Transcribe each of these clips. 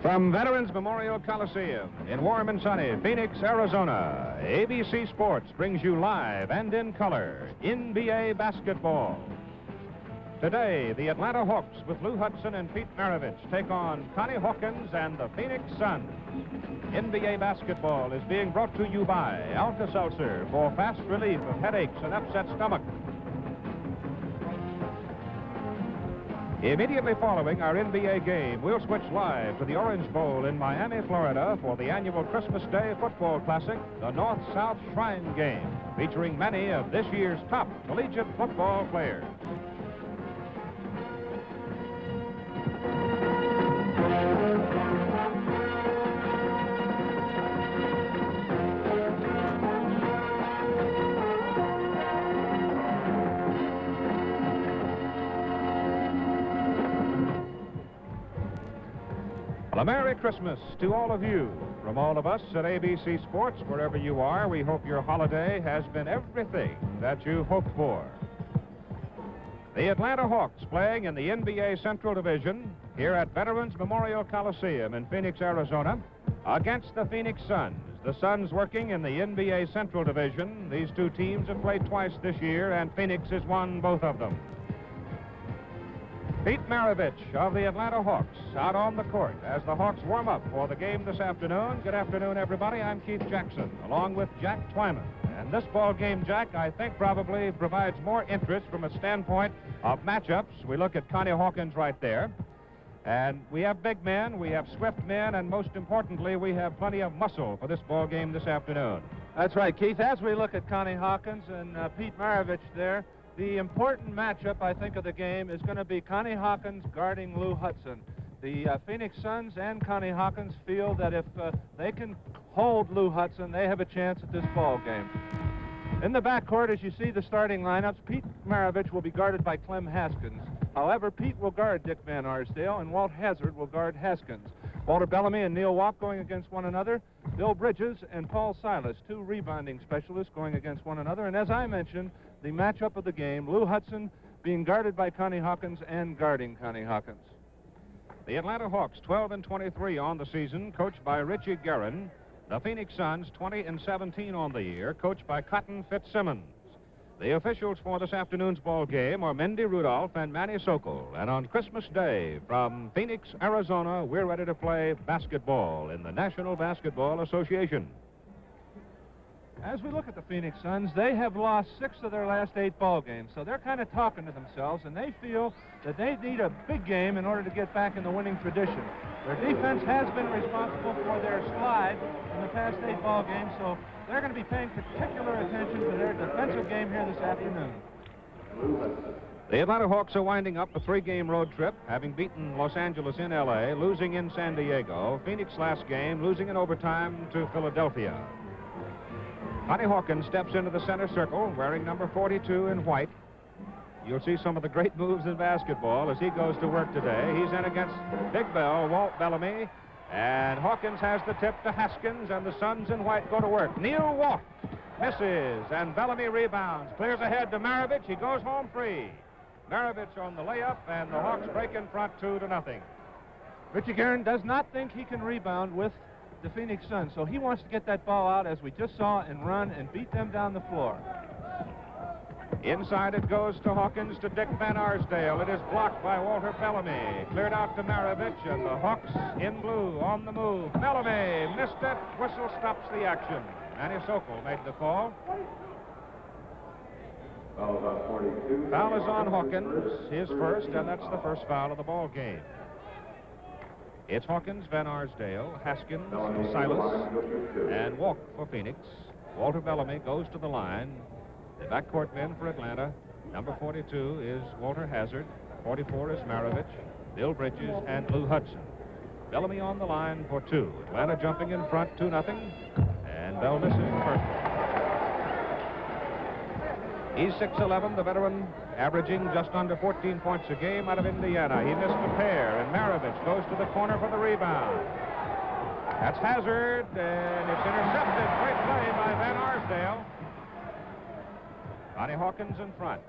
From Veterans Memorial Coliseum in warm and sunny Phoenix, Arizona, ABC Sports brings you live and in color NBA basketball. Today, the Atlanta Hawks with Lou Hudson and Pete Maravich take on Connie Hawkins and the Phoenix Suns. NBA basketball is being brought to you by Alka-Seltzer for fast relief of headaches and upset stomach. Immediately following our NBA game, we'll switch live to the Orange Bowl in Miami, Florida for the annual Christmas Day Football Classic, the North-South Shrine Game, featuring many of this year's top collegiate football players. Well, a Merry Christmas to all of you. From all of us at ABC Sports, wherever you are, we hope your holiday has been everything that you hoped for. The Atlanta Hawks playing in the NBA Central Division here at Veterans Memorial Coliseum in Phoenix, Arizona, against the Phoenix Suns. The Suns working in the NBA Central Division. These two teams have played twice this year, and Phoenix has won both of them. Pete Maravich of the Atlanta Hawks out on the court as the Hawks warm up for the game this afternoon. Good afternoon, everybody. I'm Keith Jackson, along with Jack Twyman. And this ball game, Jack, I think probably provides more interest from a standpoint of matchups. We look at Connie Hawkins right there. And we have big men, we have swift men, and most importantly, we have plenty of muscle for this ball game this afternoon. That's right, Keith. As we look at Connie Hawkins and Pete Maravich there, the important matchup, I think, of the game is going to be Connie Hawkins guarding Lou Hudson. The Phoenix Suns and Connie Hawkins feel that if they can hold Lou Hudson, they have a chance at this ball game. In the backcourt, as you see the starting lineups, Pete Maravich will be guarded by Clem Haskins. However, Pete will guard Dick Van Arsdale, and Walt Hazard will guard Haskins. Walter Bellamy and Neil Walk going against one another. Bill Bridges and Paul Silas, two rebounding specialists, going against one another. And as I mentioned, the matchup of the game, Lou Hudson being guarded by Connie Hawkins and guarding Connie Hawkins. The Atlanta Hawks 12-23 on the season, coached by Richie Guerin. The Phoenix Suns 20-17 on the year, coached by Cotton Fitzsimmons. The officials for this afternoon's ball game are Mindy Rudolph and Manny Sokol. And on Christmas Day from Phoenix, Arizona, we're ready to play basketball in the National Basketball Association. As we look at the Phoenix Suns, they have lost 6 of their last 8 ball games, so they're kind of talking to themselves, and they feel that they need a big game in order to get back in the winning tradition. Their defense has been responsible for their slide in the past 8 ball games, so they're going to be paying particular attention to their defensive game here this afternoon. The Atlanta Hawks are winding up a 3-game road trip, having beaten Los Angeles in L.A., losing in San Diego, Phoenix last game, losing in overtime to Philadelphia. Connie Hawkins steps into the center circle, wearing number 42 in white. You'll see some of the great moves in basketball as he goes to work today. He's in against Big Bell, Walt Bellamy, and Hawkins has the tip to Haskins, and the Suns in white go to work. Neil Walk misses, and Bellamy rebounds, clears ahead to Maravich. He goes home free. Maravich on the layup, and the Hawks break in front 2-0. Richie Guerin does not think he can rebound with the Phoenix Suns, so he wants to get that ball out, as we just saw, and run and beat them down the floor. Inside it goes to Hawkins to Dick Van Arsdale. It is blocked by Walter Bellamy. Cleared out to Maravich, and the Hawks in blue on the move. Bellamy missed it. Whistle stops the action. Manny Sokol made the call. Foul is on Hawkins, his first, and that's the first foul of the ball game. It's Hawkins, Van Arsdale, Haskins, Silas, and Walk for Phoenix. Walter Bellamy goes to the line. The backcourt men for Atlanta. Number 42 is Walter Hazard. 44 is Maravich, Bill Bridges, and Lou Hudson. Bellamy on the line for 2. Atlanta jumping in front 2-0. And Bell misses the first one. He's 6'11", the veteran, averaging just under 14 points a game out of Indiana. He missed the pair, and Maravich goes to the corner for the rebound. That's Hazard, and it's intercepted. Great play by Van Arsdale. Connie Hawkins in front.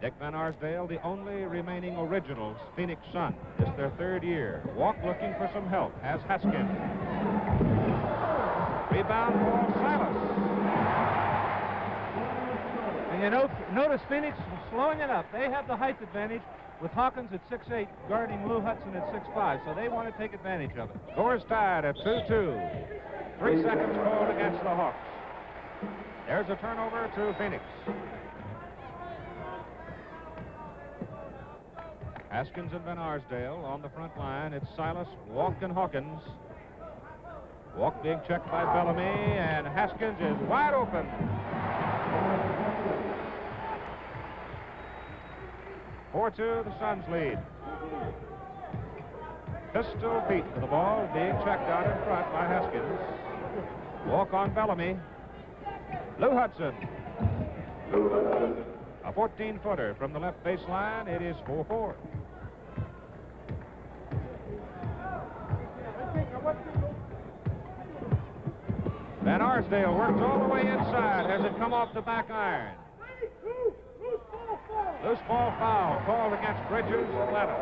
Dick Van Arsdale, the only remaining original Phoenix Sun. It's their third year. Walk looking for some help. Has Haskins. Rebound ball, Silas. And you know, notice Phoenix slowing it up. They have the height advantage with Hawkins at 6'8", guarding Lou Hudson at 6'5", so they want to take advantage of it. Scores tied at 2-2. 3 seconds called against the Hawks. There's a turnover to Phoenix. Haskins and Van Arsdale on the front line. It's Silas, Walk, and Hawkins. Walk being checked by Bellamy, and Haskins is wide open. (4-2), the Suns lead. Pistol Pete with the ball being checked out in front by Haskins. Walk on Bellamy. Lou Hudson. A 14-footer from the left baseline. It is 4-4. Van Arsdale works all the way inside. Has it come off the back iron? Loose ball foul called against Bridges, Atlanta.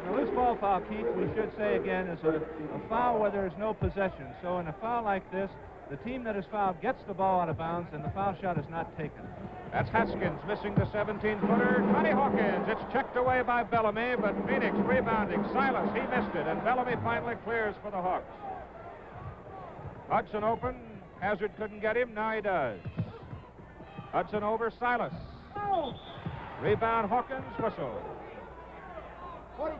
The loose ball foul, Keith, we should say again, is a foul where there is no possession. So in a foul like this, the team that is fouled gets the ball out of bounds, and the foul shot is not taken. That's Haskins missing the 17-footer. Connie Hawkins. It's checked away by Bellamy, but Phoenix rebounding. Silas, he missed it, and Bellamy finally clears for the Hawks. Hudson open. Hazard couldn't get him. Now he does. Hudson over Silas. Rebound Hawkins. Whistle. 42.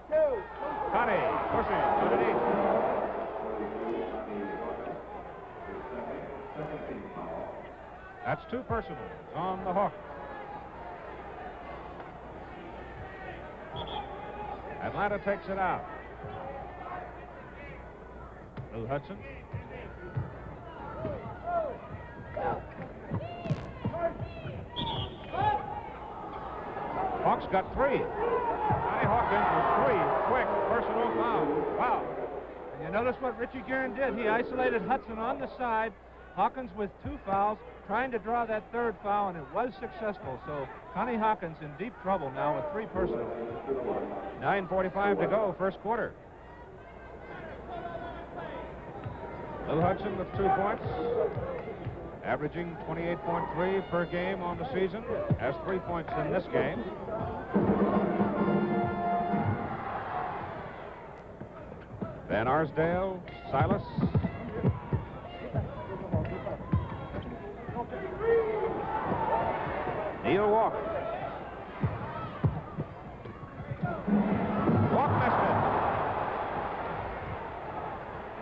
Connie pushing underneath. That's 2 personals on the Hawks. Atlanta takes it out. Lou Hudson. Hawks got 3. Connie Hawkins with 3 quick personal fouls. Wow. And you notice what Richie Guerin did. He isolated Hudson on the side. Hawkins with 2 fouls, trying to draw that 3rd foul, and it was successful. So Connie Hawkins in deep trouble now with 3 personals. 9:45 to go, first quarter. Lou Hudson with 2 points, averaging 28.3 per game on the season, has 3 points in this game. Van Arsdale, Silas. Neil Walk. Walk missed it.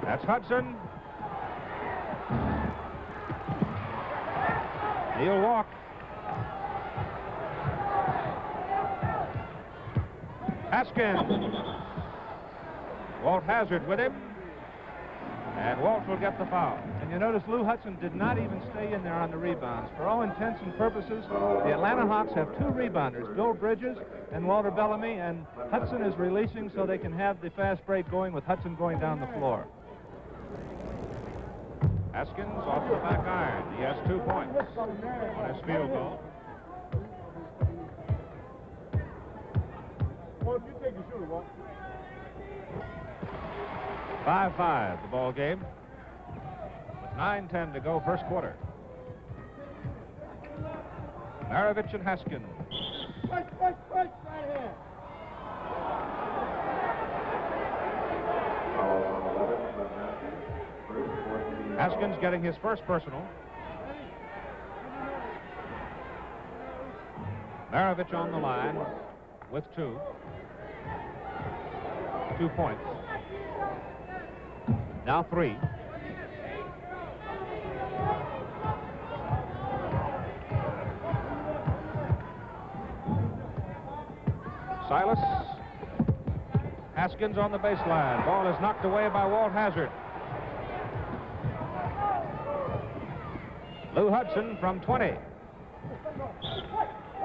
That's Hudson. Neil Walk. Haskins. Walt Hazard with him. And Walt will get the foul. And you notice Lou Hudson did not even stay in there on the rebounds. For all intents and purposes, the Atlanta Hawks have 2 rebounders, Bill Bridges and Walter Bellamy, and Hudson is releasing so they can have the fast break going with Hudson going down the floor. Haskins off the back iron. He has 2 points on his field goal. Well, if you take a shooter, Walt. 5-5 the ball game. With 9:10 to go, first quarter. Maravich and Haskins. Push, right here. Haskins getting his first personal. Maravich on the line with 2. 2 points. Now 3. Silas. Haskins on the baseline. Ball is knocked away by Walt Hazard. Lou Hudson from 20.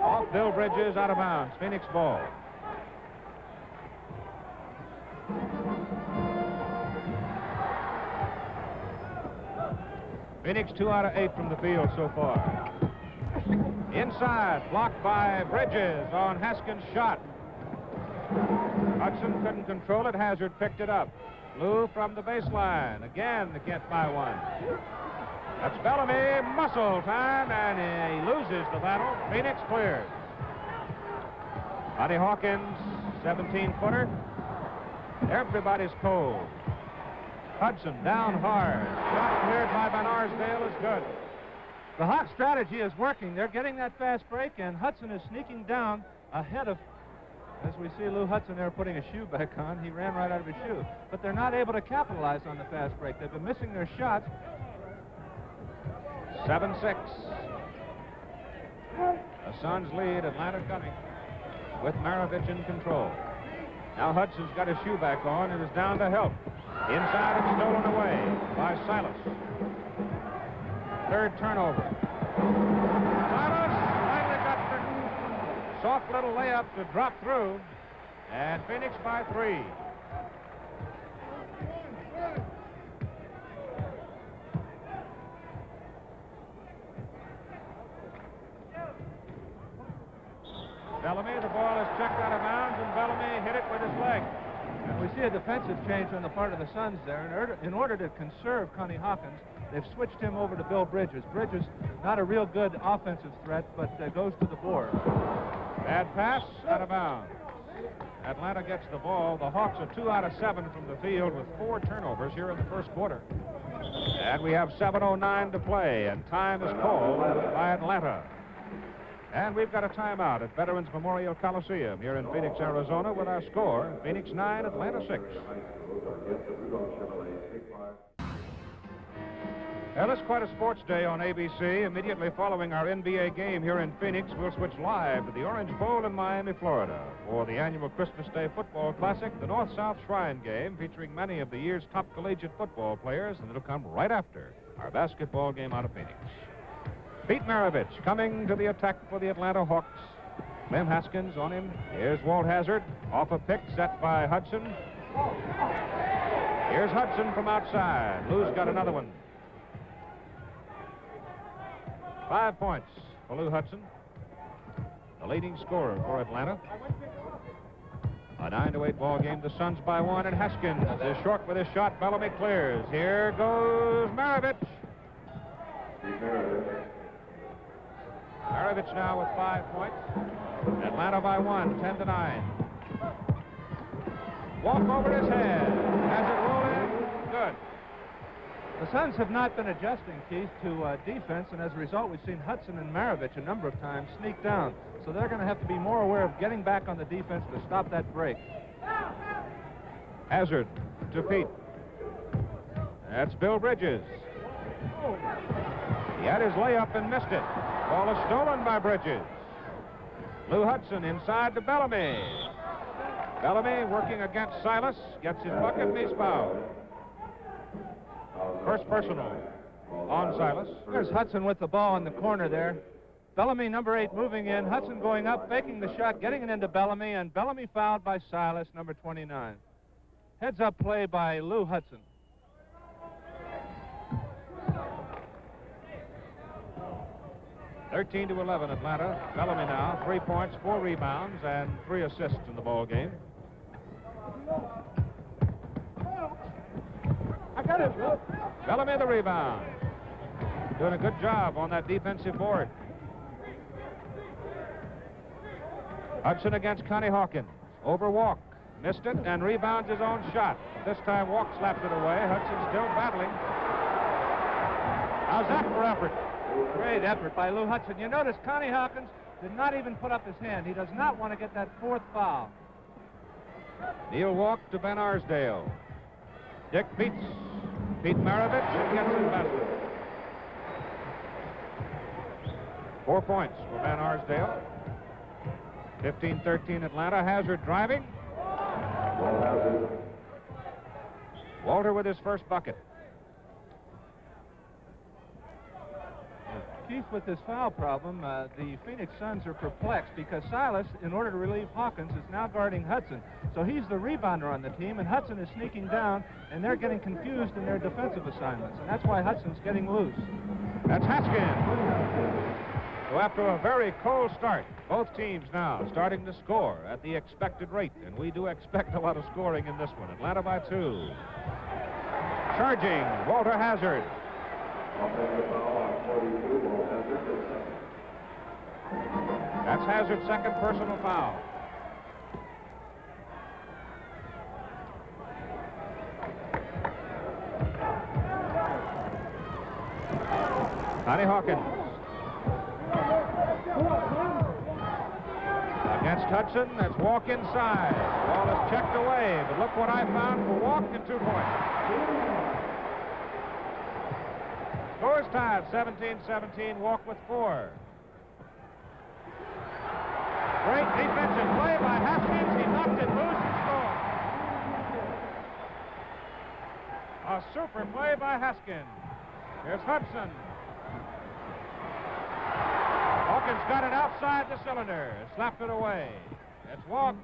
Off Bill Bridges, out of bounds. Phoenix ball. Phoenix 2 out of 8 from the field so far. Inside, blocked by Bridges on Haskins' shot. Hudson couldn't control it. Hazard picked it up. Lou from the baseline. Again, they can't buy one. That's Bellamy. Muscle time, and he loses the battle. Phoenix clears. Connie Hawkins, 17-footer. Everybody's cold. Hudson down hard. Shot cleared by Van Arsdale is good. The Hawk strategy is working. They're getting that fast break, and Hudson is sneaking down ahead of, as we see Lou Hudson there putting a shoe back on. He ran right out of his shoe. But they're not able to capitalize on the fast break. They've been missing their shots. 7-6. The Suns lead. Atlanta coming with Maravich in control. Now Hudson's got his shoe back on and is down to help. Inside and stolen away by Silas. Third turnover. Silas finally got the soft little layup to drop through. And Phoenix by 3. Bellamy, the ball is checked out of bounds, and Bellamy hit it with his leg. And we see a defensive change on the part of the Suns there. In order to conserve Connie Hawkins, they've switched him over to Bill Bridges. Bridges, not a real good offensive threat, but goes to the board. Bad pass, out of bounds. Atlanta gets the ball. The Hawks are 2 out of 7 from the field with 4 turnovers here in the first quarter. And we have 7:09 to play, and time is called by Atlanta. And we've got a timeout at Veterans Memorial Coliseum here in Phoenix, Arizona, with our score, Phoenix 9, Atlanta 6. Well, it's quite a sports day on ABC. Immediately following our NBA game here in Phoenix, we'll switch live to the Orange Bowl in Miami, Florida, for the annual Christmas Day Football Classic, the North-South Shrine game, featuring many of the year's top collegiate football players, and it'll come right after our basketball game out of Phoenix. Pete Maravich coming to the attack for the Atlanta Hawks. Clem Haskins on him. Here's Walt Hazard off a pick set by Hudson. Here's Hudson from outside. Lou's got another one. 5 points for Lou Hudson, the leading scorer for Atlanta. A 9-8 ball game. The Suns by 1, and Haskins is short with his shot. Bellamy clears. Here goes Maravich. Maravich now with 5 points. Atlanta by 1, 10-9. Walk over his head. Has it rolling? Good. The Suns have not been adjusting, Keith, to defense, and as a result, we've seen Hudson and Maravich a number of times sneak down. So they're going to have to be more aware of getting back on the defense to stop that break. Hazard to Pete. That's Bill Bridges. He had his layup and missed it. Ball is stolen by Bridges. Lou Hudson inside to Bellamy. Bellamy working against Silas. Gets his bucket and he's fouled. First personal on Silas. There's Hudson with the ball in the corner there. Bellamy, number 8, moving in. Hudson going up, faking the shot, getting it into Bellamy, and Bellamy fouled by Silas, number 29. Heads-up play by Lou Hudson. (13 to 11) Atlanta. Bellamy now 3 points, 4 rebounds, and 3 assists in the ball game. I got it. Bellamy the rebound. Doing a good job on that defensive board. Hudson against Connie Hawkins. Over Walk. Missed it and rebounds his own shot. This time Walk slapped it away. Hudson still battling. How's that for effort? Great effort by Lou Hudson. You notice Connie Hawkins did not even put up his hand. He does not want to get that 4th foul. Neil Walk to Van Arsdale. Dick beats Pete Maravich and gets the basket. 4 points for Van Arsdale. 15-13 Atlanta. Hazard driving. Walter with his first bucket. Keith, with this foul problem, the Phoenix Suns are perplexed because Silas, in order to relieve Hawkins, is now guarding Hudson. So he's the rebounder on the team, and Hudson is sneaking down, and they're getting confused in their defensive assignments, and that's why Hudson's getting loose. That's Haskins. The So after a very cold start, both teams now starting to score at the expected rate, and we do expect a lot of scoring in this one. Atlanta by 2. Charging, Walter Hazard. That's Hazard's second personal foul. Connie Hawkins. Against Hudson, that's walk inside. Ball is checked away, but look what I found for walk and 2 points. Score is tied, 17-17, walk with 4. Great defensive play by Haskins. He knocked it loose and scored. A super play by Haskins. Here's Hudson. Hawkins got it outside the cylinder. Slapped it away. It's walk.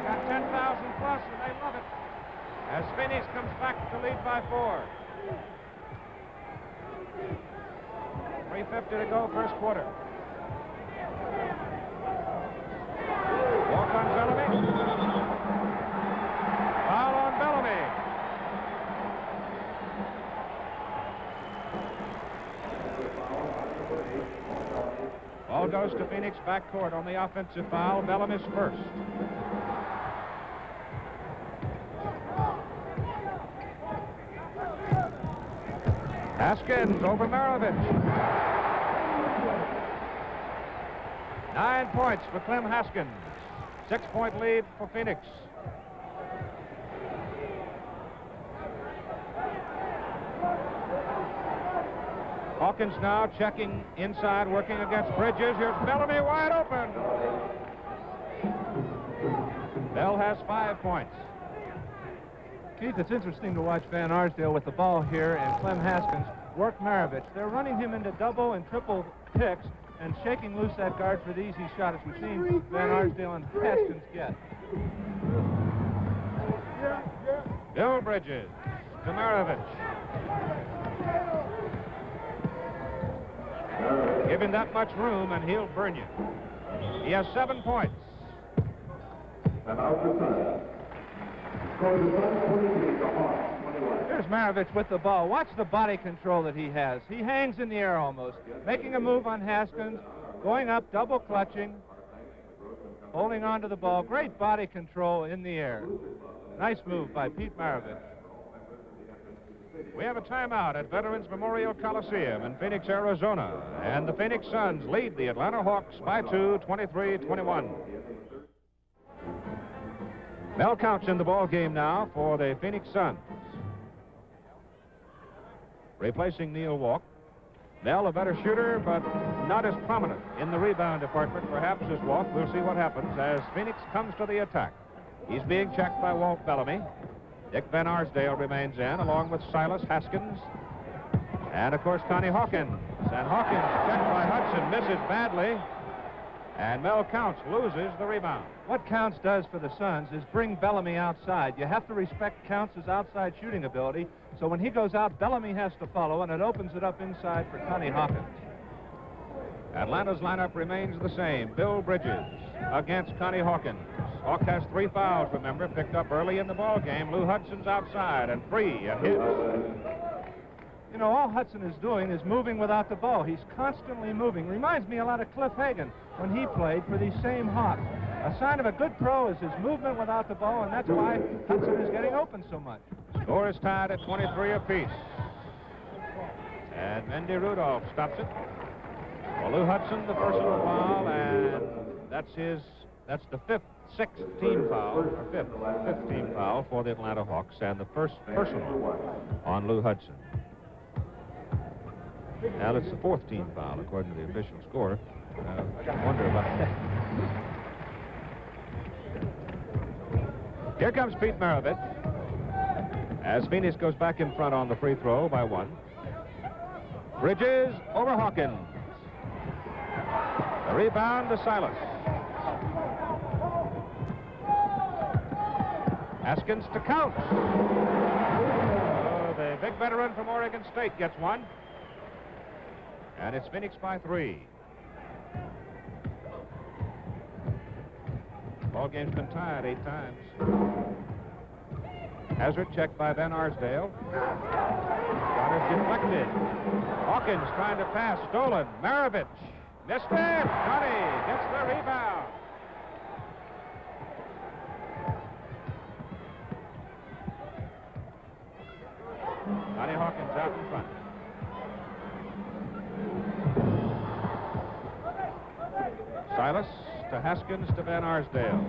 Got 10,000 plus, and they love it. As Phoenix comes back to lead by 4. 3:50 to go, first quarter. Walk on Bellamy. Foul on Bellamy. Ball goes to Phoenix backcourt on the offensive foul. Bellamy's first. Haskins over Maravich. 9 points for Clem Haskins. 6-point lead for Phoenix. Hawkins now checking inside, working against Bridges. Here's Bellamy wide open. Bell has 5 points. Keith, it's interesting to watch Van Arsdale with the ball here and Clem Haskins work Maravich. They're running him into double and triple picks and shaking loose that guard for the easy shot, as we've seen Van Arsdale and Haskins get. Bill Bridges to Maravich. Give him that much room and he'll burn you. He has 7 points. Here's Maravich with the ball. Watch the body control that he has. He hangs in the air almost, making a move on Haskins, going up, double clutching, holding on to the ball. Great body control in the air. Nice move by Pete Maravich. We have a timeout at Veterans Memorial Coliseum in Phoenix, Arizona, and the Phoenix Suns lead the Atlanta Hawks by 2, 23-21. Mel Couch in the ball game now for the Phoenix Suns. Replacing Neil Walk. Mel, a better shooter, but not as prominent in the rebound department, perhaps, as Walk. We'll see what happens as Phoenix comes to the attack. He's being checked by Walt Bellamy. Dick Van Arsdale remains in, along with Silas Haskins. And, of course, Connie Hawkins. And Hawkins, checked by Hudson, misses badly. And Mel Counts loses the rebound. What Counts does for the Suns is bring Bellamy outside. You have to respect Counts' outside shooting ability. So when he goes out, Bellamy has to follow, and it opens it up inside for Connie Hawkins. Atlanta's lineup remains the same. Bill Bridges against Connie Hawkins. Hawk has 3 fouls, remember, picked up early in the ball game. Lou Hudson's outside and free and hits. You know, all Hudson is doing is moving without the ball. He's constantly moving. Reminds me a lot of Cliff Hagan when he played for these same Hawks. A sign of a good pro is his movement without the ball, and that's why Hudson is getting open so much. Score is tied at 23 apiece. And Mendy Rudolph stops it. Well, Lou Hudson, the personal foul, and that's the sixth team foul, or fifth team foul for the Atlanta Hawks, and the first personal on Lou Hudson. Now it's the 4th team foul, according to the official score. I wonder about that. Here comes Pete Maravich as Phoenix goes back in front on the free throw by 1. Bridges over Hawkins. The rebound to Silas. Haskins to Counts. Oh, the big veteran from Oregon State gets one. And it's Phoenix by 3. Ball game's been tied 8 times. Hazard checked by Van Arsdale. Got it deflected. Hawkins trying to pass. Stolen. Maravich. Missed it. Connie gets the rebound. Connie Hawkins out in front. Silas to Haskins to Van Arsdale.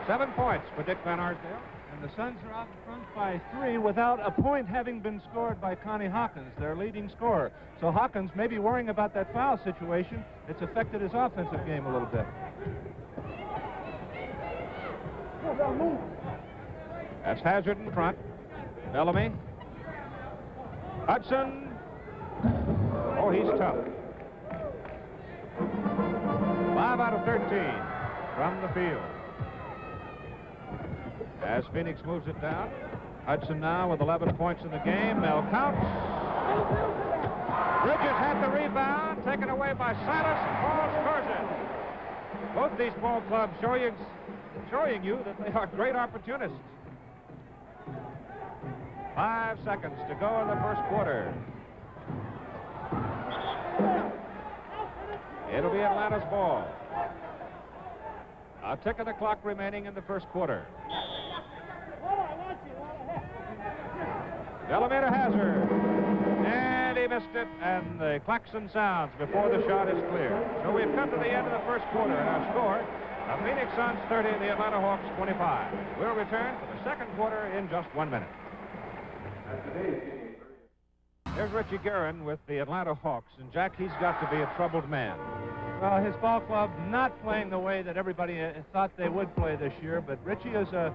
7 points for Dick Van Arsdale. And the Suns are out in front by 3 without a point having been scored by Connie Hawkins, their leading scorer. So Hawkins may be worrying about that foul situation. It's affected his offensive game a little bit. That's Hazard in front. Bellamy. Hudson. Oh, he's tough. 5 out of 13 from the field. As Phoenix moves it down, Hudson now with 11 points in the game. Mel counts. Bridges had the rebound, taken away by Silas, and Paul scores it. Both these ball clubs showing you that they are great opportunists. 5 seconds to go in the first quarter. It'll be Atlanta's ball. A tick of the clock remaining in the first quarter. Bellamy to Hazard. And he missed it, and the klaxon sounds before the shot is cleared. So we've come to the end of the first quarter, and our score, the Phoenix Suns 30 and the Atlanta Hawks 25. We'll return for the second quarter in just 1 minute. There's Richie Guerin with the Atlanta Hawks, and Jack, he's got to be a troubled man. Well, his ball club not playing the way that everybody thought they would play this year, but Richie is a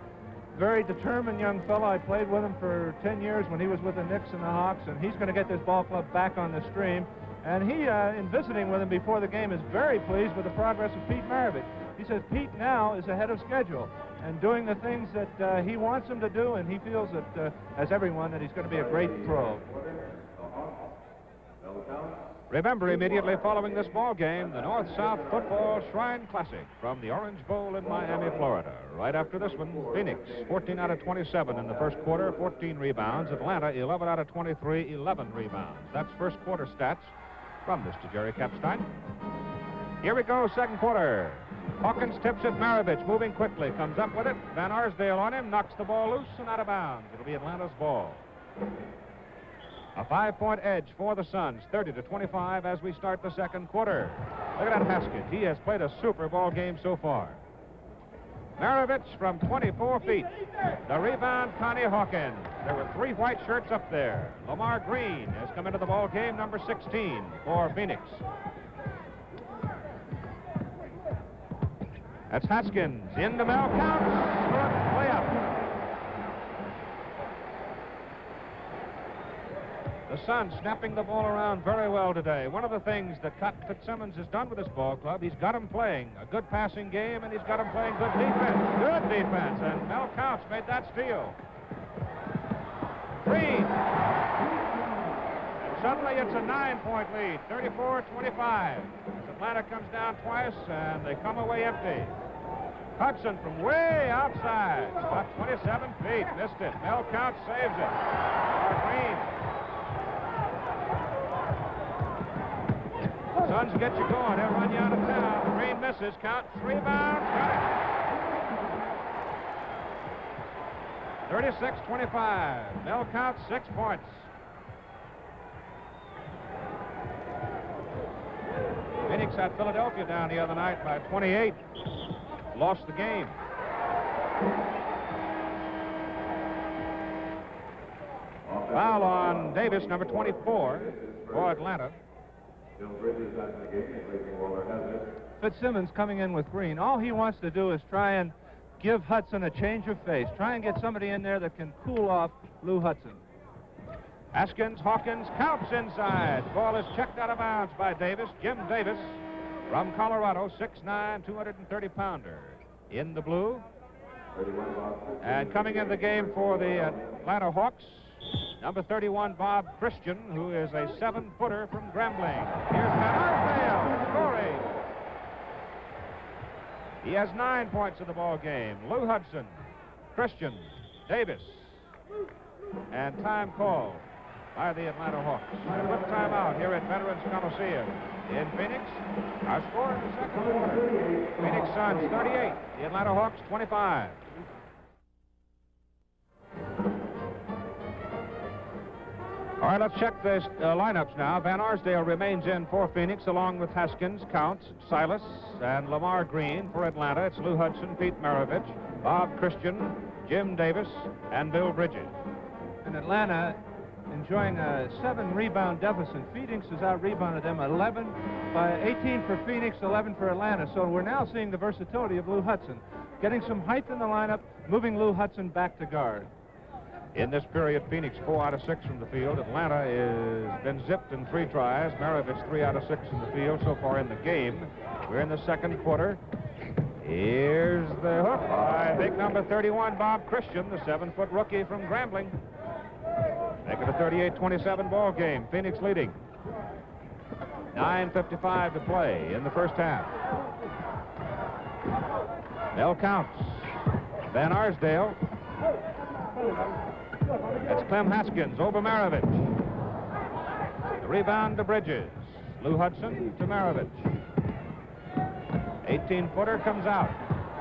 very determined young fellow. I played with him for 10 years when he was with the Knicks and the Hawks, and he's going to get this ball club back on the stream. And he, in visiting with him before the game, is very pleased with the progress of Pete Maravich. He says Pete now is ahead of schedule and doing the things that he wants him to do, and he feels that, as everyone, that he's going to be a great pro. Remember, immediately following this ball game, the North-South Football Shrine Classic from the Orange Bowl in Miami, Florida. Right after this one, Phoenix, 14 out of 27 in the first quarter, 14 rebounds. Atlanta, 11 out of 23, 11 rebounds. That's first quarter stats from Mr. Jerry Kapstein. Here we go, second quarter. Hawkins tips it, Maravich moving quickly, comes up with it. Van Arsdale on him, knocks the ball loose and out of bounds. It'll be Atlanta's ball. A 5-point edge for the Suns, 30-25 as we start the second quarter. Look at that Haskins. He has played a super ball game so far. Maravich from 24 feet. The rebound, Connie Hawkins. There were 3 white shirts up there. Lamar Green has come into the ball game, number 16 for Phoenix. That's Haskins into Mel counts for a layup. The Suns snapping the ball around very well today. One of the things that Fitzsimmons has done with this ball club, he's got him playing a good passing game, and he's got him playing good defense. Good defense, and Mel Counts made that steal. Green. And suddenly it's a 9-point lead, 34-25. As Atlanta comes down twice, and they come away empty. Hudson from way outside, about 27 feet, missed it. Mel Counts saves it. Green. Suns get you going. They'll run you out of town. Green misses. Count. Rebound. Got it. 36-25. Mel Counts 6 points. Phoenix had Philadelphia down the other night by 28. Lost the game. Foul on Davis, number 24, for Atlanta. Fitzsimmons coming in with Green. All he wants to do is try and give Hudson a change of pace. Try and get somebody in there that can cool off Lou Hudson. Haskins, Hawkins, Counts inside. Ball is checked out of bounds by Davis. Jim Davis from Colorado, 6'9", 230-pounder. In the blue. And coming in the game for the Atlanta Hawks, Number 31, Bob Christian, who is a 7-footer from Grambling. Here's Van Arsdale scoring. He has 9 points in the ball game. Lou Hudson, Christian, Davis, and time called by the Atlanta Hawks. And a quick timeout here at Veterans Coliseum in Phoenix. Our score in the second quarter. Phoenix Suns 38, the Atlanta Hawks 25. All right, let's check the lineups now. Van Arsdale remains in for Phoenix, along with Haskins, Counts, Silas, and Lamar Green. For Atlanta, it's Lou Hudson, Pete Maravich, Bob Christian, Jim Davis, and Bill Bridges. In Atlanta, enjoying a 7-rebound deficit. Phoenix has out-rebounded them 18 for Phoenix, 11 for Atlanta. So we're now seeing the versatility of Lou Hudson, getting some height in the lineup, moving Lou Hudson back to guard. In this period, Phoenix 4 out of 6 from the field. Atlanta has been zipped in 3 tries. Maravich 3 out of 6 in the field so far in the game. We're in the second quarter. Here's the hook by big number 31, Bob Christian, the 7-foot rookie from Grambling. Make it a 38-27 ball game. Phoenix leading. 9:55 to play in the first half. Bell counts. Van Arsdale. It's Clem Haskins over Maravich. The rebound to Bridges. Lou Hudson to Maravich. 18-footer comes out.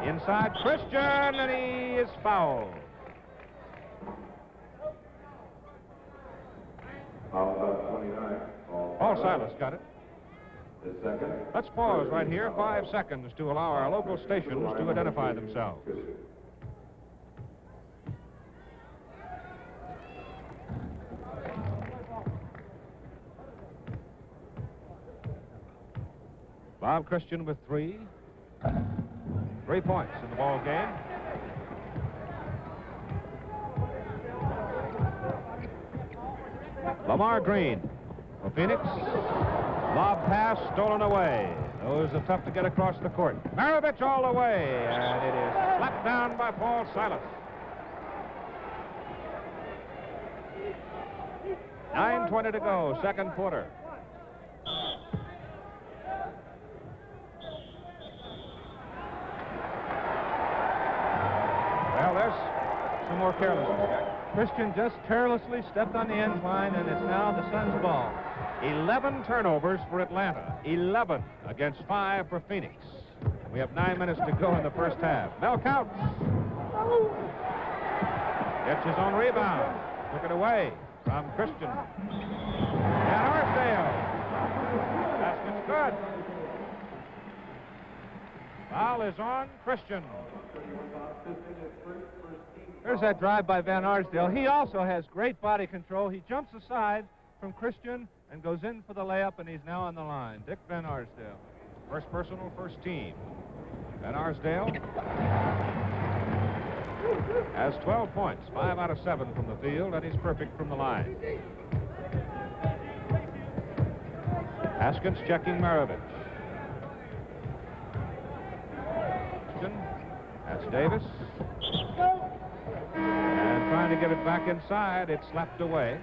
Inside Christian, and he is fouled. Paul Silas got it. Let's pause right here 5 seconds to allow our local stations to identify themselves. Bob Christian with 3 points in the ball game. Lamar Green for Phoenix. Lob pass stolen away. Those are tough to get across the court. Maravich all the way, and it is slapped down by Paul Silas. 9:20 to go, second quarter. Well, there's some more carelessness. Christian just carelessly stepped on the end line, and it's now the Suns' ball. 11 turnovers for Atlanta. 11 against 5 for Phoenix. We have 9 minutes to go in the first half. Mel Counts gets his own rebound. Took it away from Christian. Van Arsdale. Basket's good. Foul is on Christian. There's that drive by Van Arsdale. He also has great body control. He jumps aside from Christian and goes in for the layup, and he's now on the line. Dick Van Arsdale. First personal, first team. Van Arsdale has 12 points, 5 out of 7 from the field, and he's perfect from the line. Haskins checking Maravich. That's Davis. And trying to get it back inside, it's slapped away.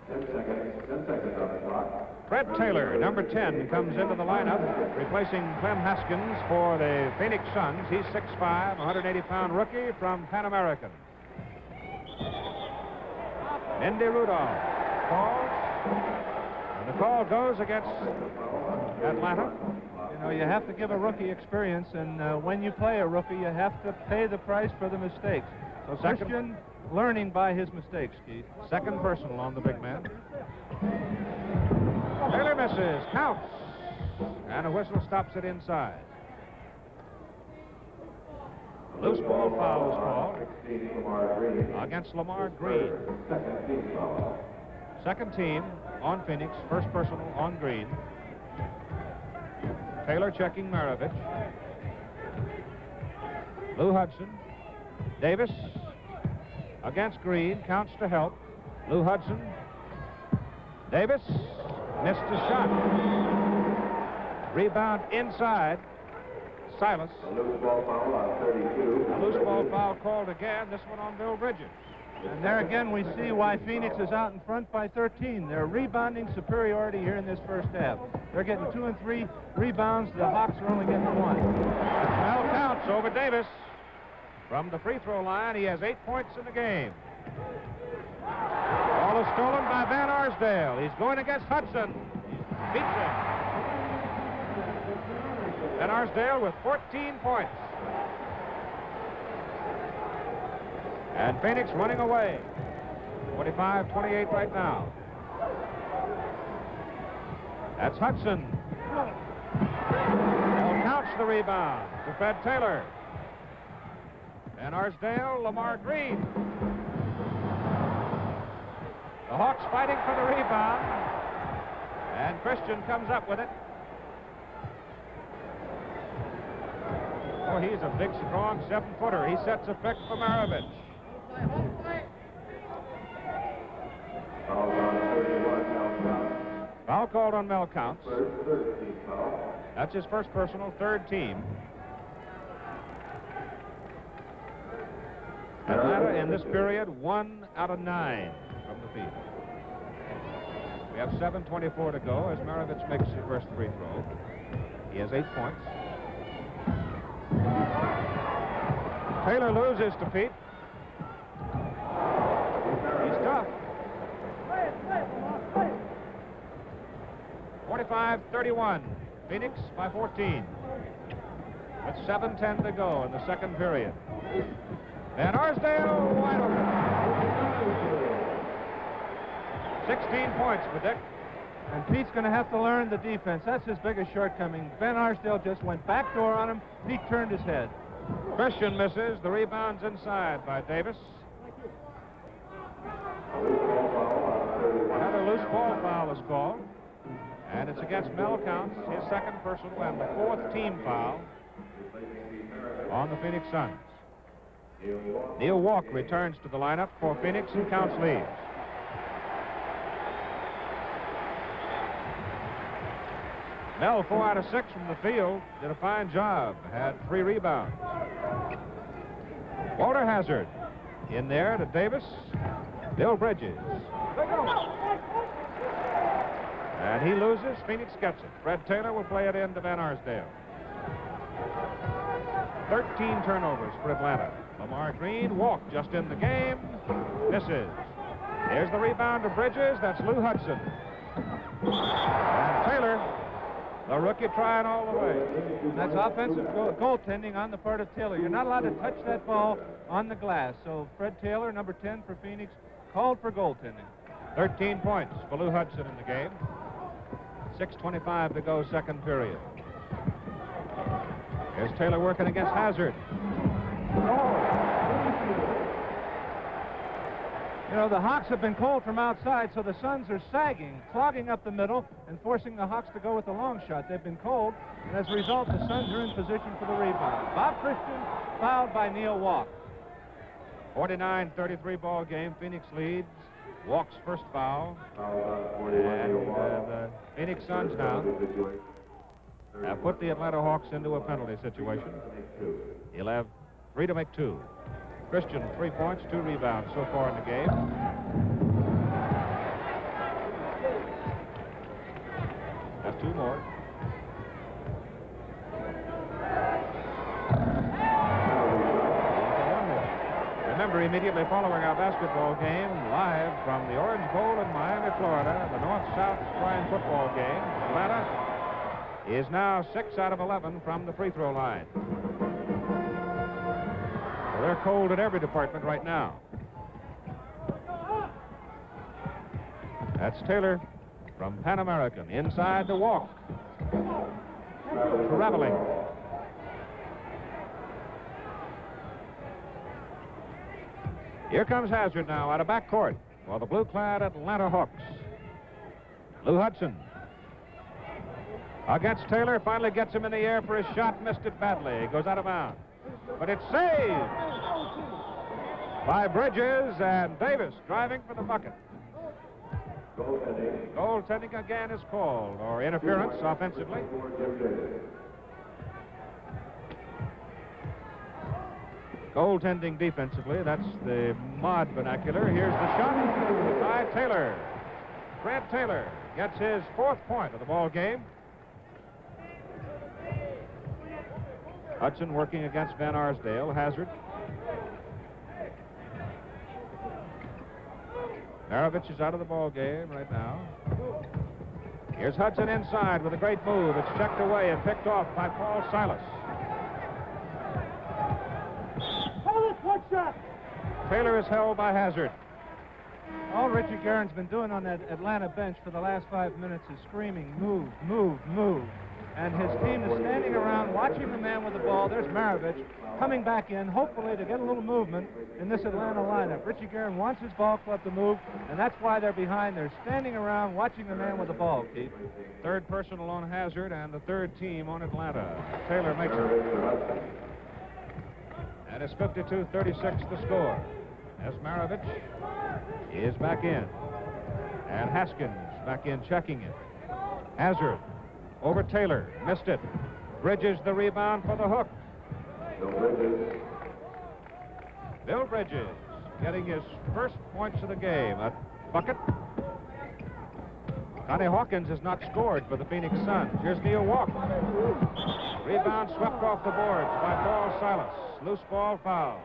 10 seconds on the clock. Fred Taylor, number 10, comes into the lineup, replacing Clem Haskins for the Phoenix Suns. He's 6'5", 180-pound rookie from Pan American. Indy Rudolph calls, and the call goes against Atlanta. You know, you have to give a rookie experience, and when you play a rookie, you have to pay the price for the mistakes. So Christian learning by his mistakes, Keith. Second personal on the big man. Taylor misses, counts, and a whistle stops it inside. Loose ball foul is called against Lamar Green. Second team on Phoenix, first personal on Green. Taylor checking Maravich. Lou Hudson. Davis against Green, counts to help. Lou Hudson. Davis missed a shot. Rebound inside. Silas. A loose ball foul on 32. A loose ball foul called again, this one on Bill Bridges. And there again we see why Phoenix is out in front by 13. Their rebounding superiority here in this first half. They're getting 2 and 3 rebounds. The Hawks are only getting 1. Mel Counts over Davis. From the free throw line, he has 8 points in the game. Ball is stolen by Van Arsdale. He's going against Hudson. Beats him. Van Arsdale with 14 points. And Phoenix running away. 25-28 right now. That's Hudson. Ball counts the rebound to Fred Taylor. Van Arsdale, Lamar Green. The Hawks fighting for the rebound. And Christian comes up with it. Oh, he's a big, strong 7-footer. He sets a pick for Maravich. Foul called on Mel Counts. That's his first personal, 3rd team. Atlanta in this period 1 out of 9 from the field. We have 7:24 to go as Maravich makes the first free throw. He has 8 points. Taylor loses to Pete. He's tough. 45-31. Phoenix by 14. With 7:10 to go in the second period. Van Arsdale wide open. 16 points for Dick. And Pete's going to have to learn the defense. That's his biggest shortcoming. Van Arsdale just went backdoor on him. Pete turned his head. Christian misses. The rebound's inside by Davis. Another loose ball foul is called. And it's against Mel Counts, his second personal and the 4th team foul on the Phoenix Suns. Neil Walk returns to the lineup for Phoenix and Counts leaves. Mel, 4 out of 6 from the field, did a fine job, had 3 rebounds. Walter Hazard in there to Davis, Bill Bridges. And he loses, Phoenix gets it. Fred Taylor will play it in to Van Arsdale. 13 turnovers for Atlanta. Lamar Green walked just in the game, misses. Here's the rebound to Bridges, that's Lou Hudson. And Taylor, the rookie, trying all the way. That's offensive goaltending on the part of Taylor. You're not allowed to touch that ball on the glass. So Fred Taylor, number 10 for Phoenix, called for goaltending. 13 points for Lou Hudson in the game. 6:25 to go, second period. Here's Taylor working against Hazard. You know, the Hawks have been cold from outside, so the Suns are sagging, clogging up the middle, and forcing the Hawks to go with the long shot. They've been cold, and as a result, the Suns are in position for the rebound. Bob Christian fouled by Neil Walk. 49-33 ball game. Phoenix leads. Walk's first foul. And the Phoenix Suns now have put the Atlanta Hawks into a penalty situation. He'll have 3 to make 2. Christian, 3 points, 2 rebounds so far in the game. Have 2 more. Remember, immediately following our basketball game, live from the Orange Bowl in Miami, Florida, the North-South Shrine football game, Atlanta is now 6 out of 11 from the free throw line. Well, they're cold at every department right now. That's Taylor from Pan American. Inside the Walk. Traveling. Here comes Hazard now out of backcourt for the blue-clad Atlanta Hawks. Lou Hudson against Taylor, finally gets him in the air for his shot, missed it badly. He goes out of bounds. But it's saved by Bridges, and Davis driving for the bucket. Goaltending again is called, or interference offensively. Goaltending defensively, that's the mod vernacular. Here's the shot by Taylor. Grant Taylor gets his 4th point of the ball game. Hudson working against Van Arsdale. Hazard. Maravich is out of the ball game right now. Here's Hudson inside with a great move. It's checked away and picked off by Paul Silas. Taylor is held by Hazard. All Richie Guerin's been doing on that Atlanta bench for the last 5 minutes is screaming, move, move, move. And his team is standing around watching the man with the ball. There's Maravich coming back in, hopefully to get a little movement in this Atlanta lineup. Richie Guerin wants his ball club to move, and that's why they're behind. They're standing around watching the man with the ball, Keith. 3rd personal on Hazard and the 3rd team on Atlanta. Taylor makes it. And it's 52-36 the score. As Maravich is back in. And Haskins back in checking it. Hazard over Taylor. Missed it. Bridges the rebound for the hook. Bill Bridges getting his 1st points of the game. A bucket. Connie Hawkins has not scored for the Phoenix Suns. Here's Neil Walk. Rebound swept off the boards by Paul Silas. Loose ball foul.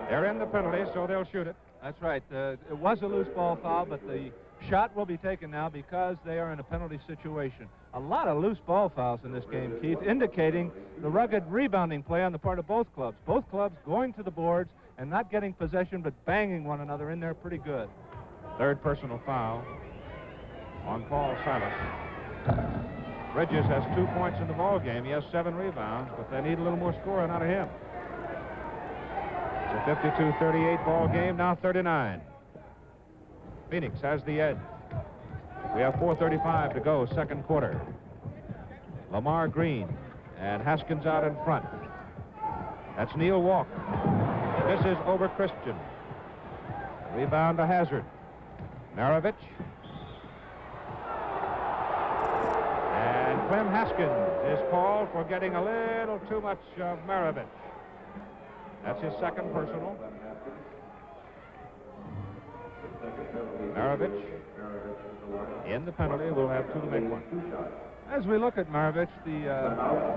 They're in the penalty, so they'll shoot it. That's right. It was a loose ball foul, but the shot will be taken now because they are in a penalty situation. A lot of loose ball fouls in this game, Keith, indicating the rugged rebounding play on the part of both clubs. Both clubs going to the boards and not getting possession, but banging one another in there pretty good. 3rd personal foul on Paul Silas. Bridges has 2 points in the ball game. He has 7 rebounds, but they need a little more scoring out of him. It's a 52-38 ball game, now 39. Phoenix has the edge. We have 4:35 to go, 2nd quarter. Lamar Green and Haskins out in front. That's Neil Walk. This is over Christian. Rebound to Hazard. Maravich. And Clem Haskins is called for getting a little too much of Maravich. That's his 2nd personal. Maravich in the penalty. We'll have 2 to make 1. As we look at Maravich, the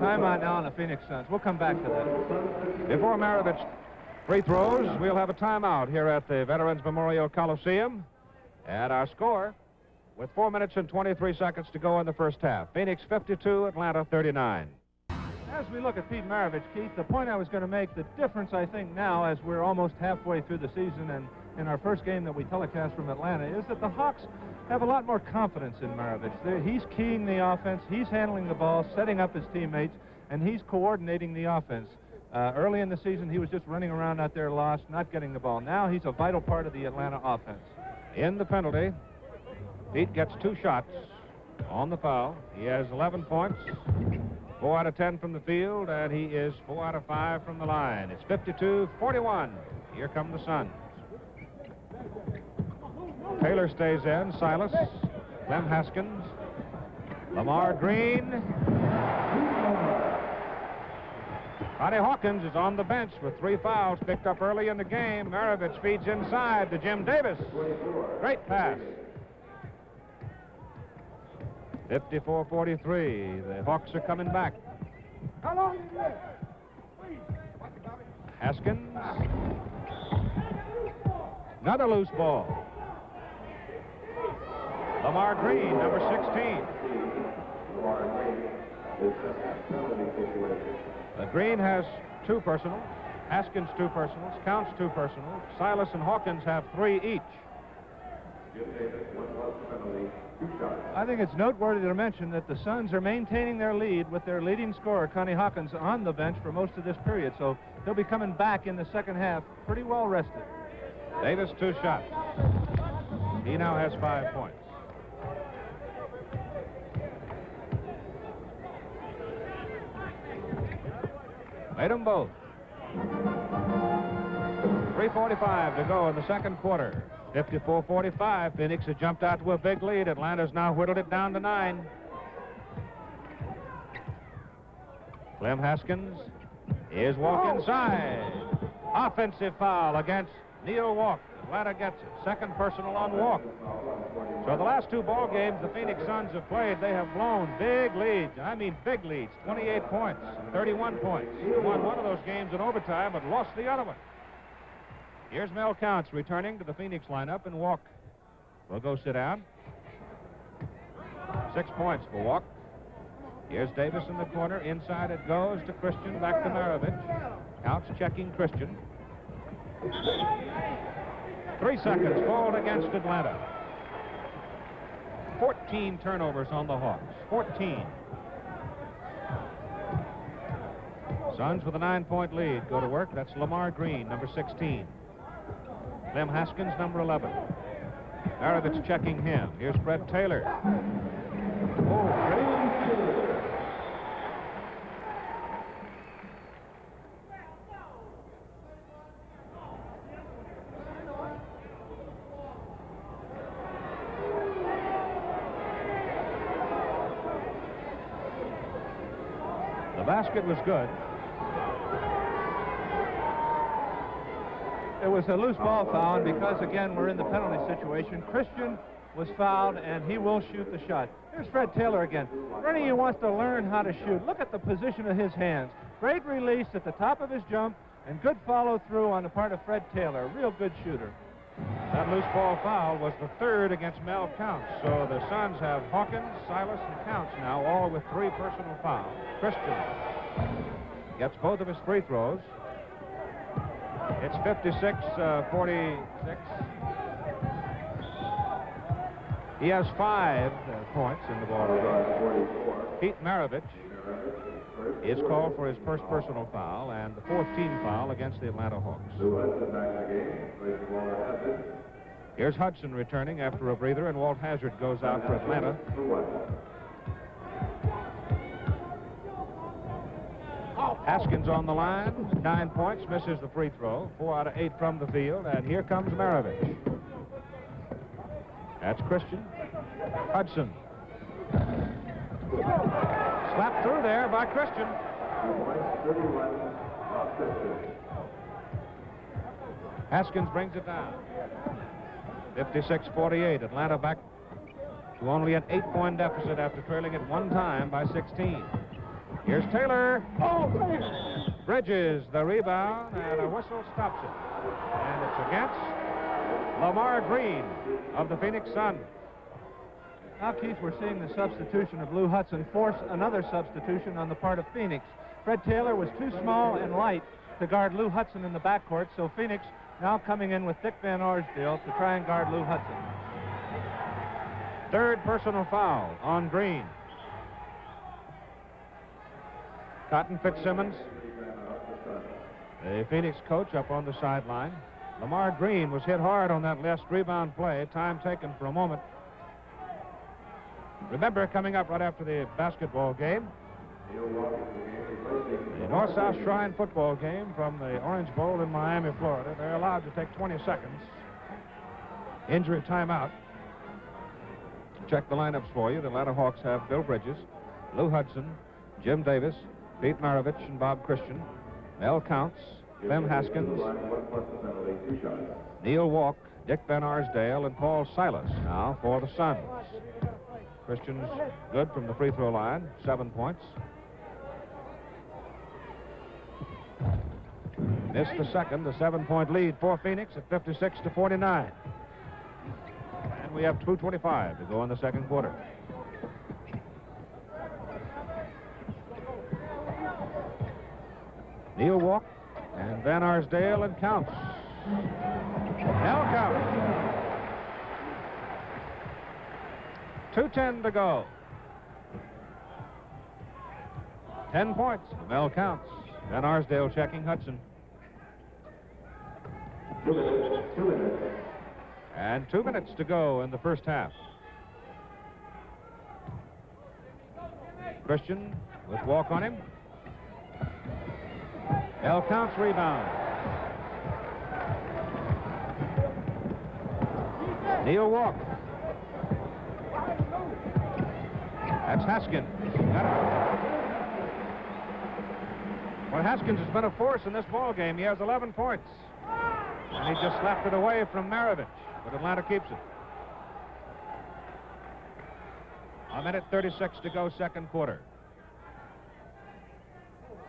timeout now on the Phoenix Suns. We'll come back to that. Before Maravich free throws, we'll have a timeout here at the Veterans Memorial Coliseum. And our score, with 4 minutes and 23 seconds to go in the 1st half. Phoenix 52, Atlanta 39. As we look at Pete Maravich, Keith, the point I was going to make, the difference I think now as we're almost halfway through the season and in our first game that we telecast from Atlanta is that the Hawks have a lot more confidence in Maravich. He's keying the offense, he's handling the ball, setting up his teammates, and he's coordinating the offense. Early in the season, he was just running around out there lost, not getting the ball. Now he's a vital part of the Atlanta offense. In the penalty, Pete gets 2 shots on the foul. He has 11 points. 4 out of 10 from the field, and he is 4 out of 5 from the line. It's 52-41. Here come the Suns. Taylor stays in. Silas, Clem Haskins, Lamar Green. Connie Hawkins is on the bench with 3 fouls picked up early in the game. Maravich feeds inside to Jim Davis. Great pass. 54-43. The Hawks are coming back. How long is it? Haskins. Another loose ball. Lamar Green, number 16. Green has 2 personals. Haskins 2 personals. Counts 2 personals. Silas and Hawkins have 3 each. I think it's noteworthy to mention that the Suns are maintaining their lead with their leading scorer, Connie Hawkins, on the bench for most of this period. So they'll be coming back in the 2nd half pretty well rested. Davis 2 shots. He now has 5 points. Made them both. 3:45 to go in the 2nd quarter. 54-45. Phoenix has jumped out to a big lead. Atlanta's now whittled it down to 9. Clem Haskins is walk inside. Offensive foul against Neil Walk. Atlanta gets it. Second personal on Walk. So the last two ball games the Phoenix Suns have played, they have blown big leads. I mean big leads. 28 points, 31 points. They won one of those games in overtime, but lost the other one. Here's Mel Counts returning to the Phoenix lineup, and Walk will go sit down. 6 points for Walk. Here's Davis in the corner. Inside it goes to Christian. Back to Maravich. Counts checking Christian. 3 seconds called against Atlanta. 14 turnovers on the Hawks. 14. Suns with a 9-point lead. Go to work. That's Lamar Green, number 16. Clem Haskins, number 11. Maravich checking him. Here's Fred Taylor. Oh, great. The basket was good. It was a loose ball foul, and because, again, we're in the penalty situation, Christian was fouled, and he will shoot the shot. Here's Fred Taylor again. Ernie wants to learn how to shoot. Look at the position of his hands. Great release at the top of his jump, and good follow-through on the part of Fred Taylor. A real good shooter. That loose ball foul was the third against Mel Counts. So the Suns have Hawkins, Silas, and Counts now, all with 3 personal fouls. Christian gets both of his free throws. It's 56-46. He has 5 points in the ball game. Pete Maravich is called for his first personal foul and the 4th team foul against the Atlanta Hawks. Here's Hudson returning after a breather, and Walt Hazard goes out for Atlanta. Haskins on the line, 9 points, misses the free throw, 4 out of 8 from the field, and here comes Maravich. That's Christian. Hudson. Slapped through there by Christian. Haskins brings it down. 56-48. Atlanta back to only an 8-point deficit after trailing it one time by 16. Here's Taylor. Oh, Bridges the rebound, and a whistle stops it. And it's against Lamar Green of the Phoenix Suns. Now, Keith, we're seeing the substitution of Lou Hudson force another substitution on the part of Phoenix. Fred Taylor was too small and light to guard Lou Hudson in the backcourt, so Phoenix now coming in with Dick Van Arsdale to try and guard Lou Hudson. 3rd personal foul on Green. Cotton Fitzsimmons, the Phoenix coach, up on the sideline. Lamar Green was hit hard on that last rebound play. Time taken for a moment. Remember, coming up right after the basketball game, the North-South Shrine football game from the Orange Bowl in Miami, Florida. They're allowed to take 20 seconds. Injury timeout. Check the lineups for you. The Atlanta Hawks have Bill Bridges, Lou Hudson, Jim Davis, Pete Maravich, and Bob Christian, Mel Counts, Clem Haskins, Neil Walk, Dick Van Arsdale, and Paul Silas now for the Suns. Christian's good from the free throw line, 7 points. Missed the second, the 7-point lead for Phoenix at 56-49. And we have 2:25 to go in the second quarter. Neil Walk and Van Arsdale and Counts. Now Counts. 2:10 to go. 10 points. Mel Counts. Van Arsdale checking Hudson. 2 minutes. And 2 minutes to go in the first half. Christian with Walk on him. Mel Counts rebound. Neil Walk. That's Haskins. Well, Haskins has been a force in this ball game. He has 11 points. And he just slapped it away from Maravich, but Atlanta keeps it. 1:36 to go, second quarter.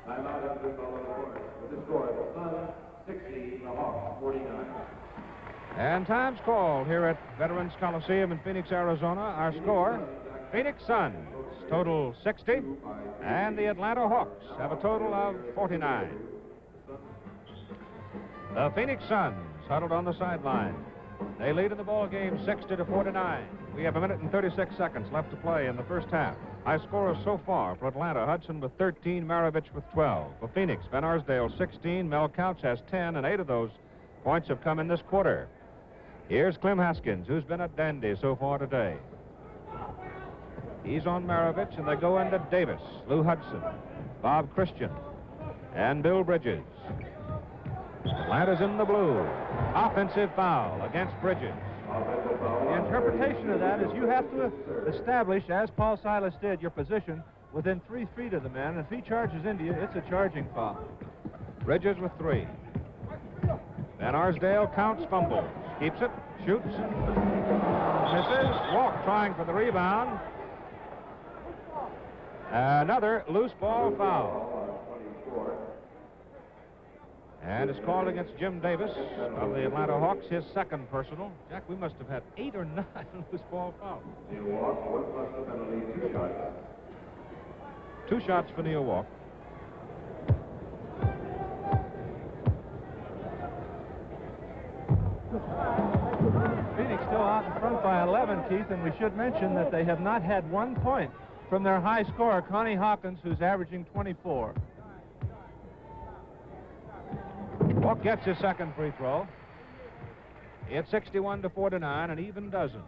Timeout has been called on the court with the score of Suns 60, the Hawks 49. And time's called here at Veterans Coliseum in Phoenix, Arizona. Our score, Phoenix Suns total 60, and the Atlanta Hawks have a total of 49. The Phoenix Suns huddled on the sideline. They lead in the ball game 60-49. We have 1:36 seconds left to play in the first half. High scorers so far for Atlanta: Hudson with 13, Maravich with 12. For Phoenix, Van Arsdale 16, Mel Couch has 10, and 8 of those points have come in this quarter. Here's Clem Haskins, who's been a dandy so far today. He's on Maravich, and they go into Davis, Lou Hudson, Bob Christian, and Bill Bridges. Atlanta's in the blue. Offensive foul against Bridges. The interpretation of that is you have to establish, as Paul Silas did, your position within 3 feet of the man. And if he charges into you, it's a charging foul. Bridges with 3. Van Arsdale counts, fumbles, keeps it, shoots, misses. Walk trying for the rebound. Another loose ball foul. And it's called against Jim Davis of the Atlanta Hawks, his second personal. Jack, we must have had 8 or 9 loose ball fouls. Neil Walk, 1 plus the penalty, 2 shots. 2 shots for Neil Walk. Phoenix still out in front by 11, Keith, and we should mention that they have not had 1 point from their high scorer, Connie Hawkins, who's averaging 24. Walk gets his second free throw. It's 61-49, an even dozen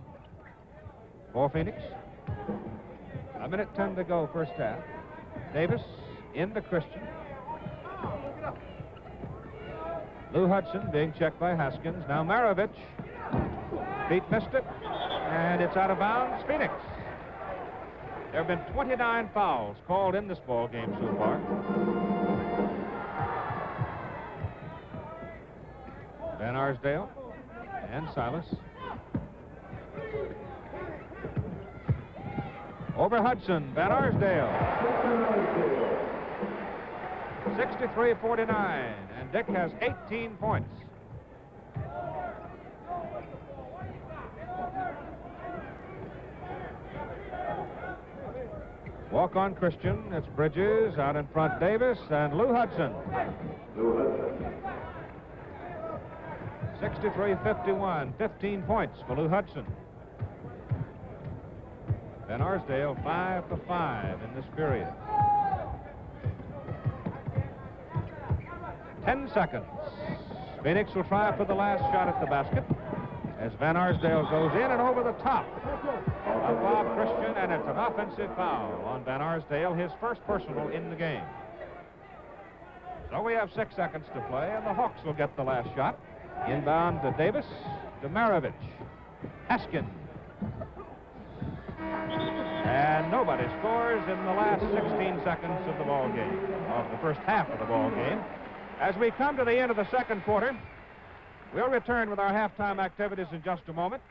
for Phoenix. 1:10 to go, first half. Davis into Christian. Lou Hudson being checked by Haskins. Now Maravich. Feet missed it, and it's out of bounds. Phoenix. There have been 29 fouls called in this ball game so far. Van Arsdale and Silas. Over Hudson, Van Arsdale. 63-49, and Dick has 18 points. Walk on Christian. It's Bridges. Out in front, Davis and Lou Hudson. 63-51, 15 points for Lou Hudson. Van Arsdale 5 for 5 in this period. 10 seconds. Phoenix will try for the last shot at the basket as Van Arsdale goes in and over the top of Bob Christian, and it's an offensive foul on Van Arsdale, his first personal in the game. So we have 6 seconds to play, and the Hawks will get the last shot. Inbound to Davis, to Maravich, Haskins. And nobody scores in the last 16 seconds of the ball game, of the first half of the ball game. As we come to the end of the second quarter, we'll return with our halftime activities in just a moment.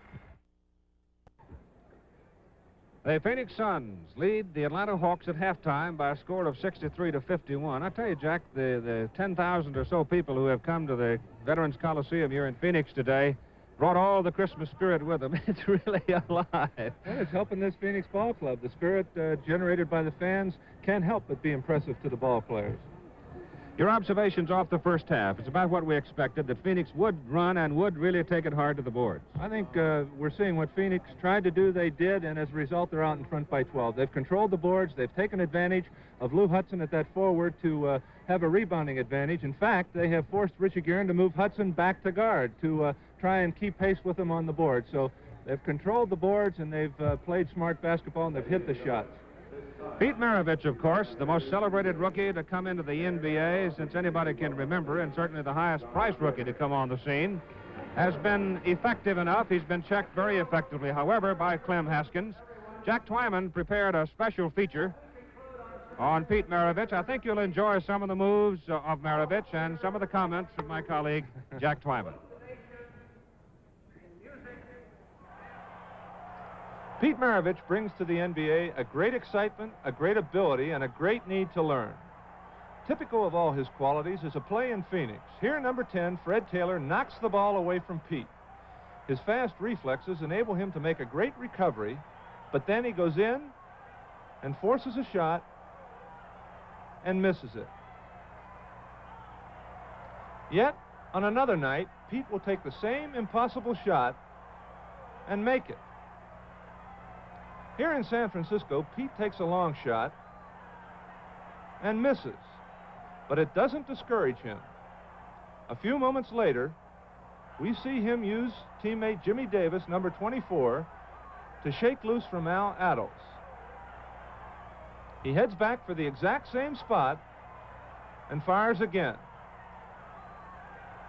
The Phoenix Suns lead the Atlanta Hawks at halftime by a score of 63-51. I tell you, Jack, the 10,000 or so people who have come to the Veterans Coliseum here in Phoenix today brought all the Christmas spirit with them. It's really alive. Well, it's helping this Phoenix ball club. The spirit generated by the fans can't help but be impressive to the ball players. Your observations off the first half. It's about what we expected, that Phoenix would run and would really take it hard to the boards. I think we're seeing what Phoenix tried to do, they did, and as a result, they're out in front by 12. They've controlled the boards. They've taken advantage of Lou Hudson at that forward to have a rebounding advantage. In fact, they have forced Richie Guerin to move Hudson back to guard to try and keep pace with him on the board. So they've controlled the boards, and they've played smart basketball, and they've hit the shots. Pete Maravich, of course, the most celebrated rookie to come into the NBA since anybody can remember, and certainly the highest-priced rookie to come on the scene, has been effective enough. He's been checked very effectively, however, by Clem Haskins. Jack Twyman prepared a special feature on Pete Maravich. I think you'll enjoy some of the moves of Maravich and some of the comments of my colleague, Jack Twyman. Pete Maravich brings to the NBA a great excitement, a great ability, and a great need to learn. Typical of all his qualities is a play in Phoenix. Here, number 10, Fred Taylor, knocks the ball away from Pete. His fast reflexes enable him to make a great recovery, but then he goes in and forces a shot and misses it. Yet, on another night, Pete will take the same impossible shot and make it. Here in San Francisco, Pete takes a long shot and misses, but it doesn't discourage him. A few moments later, we see him use teammate Jimmy Davis, number 24, to shake loose from Al Attles. He heads back for the exact same spot and fires again.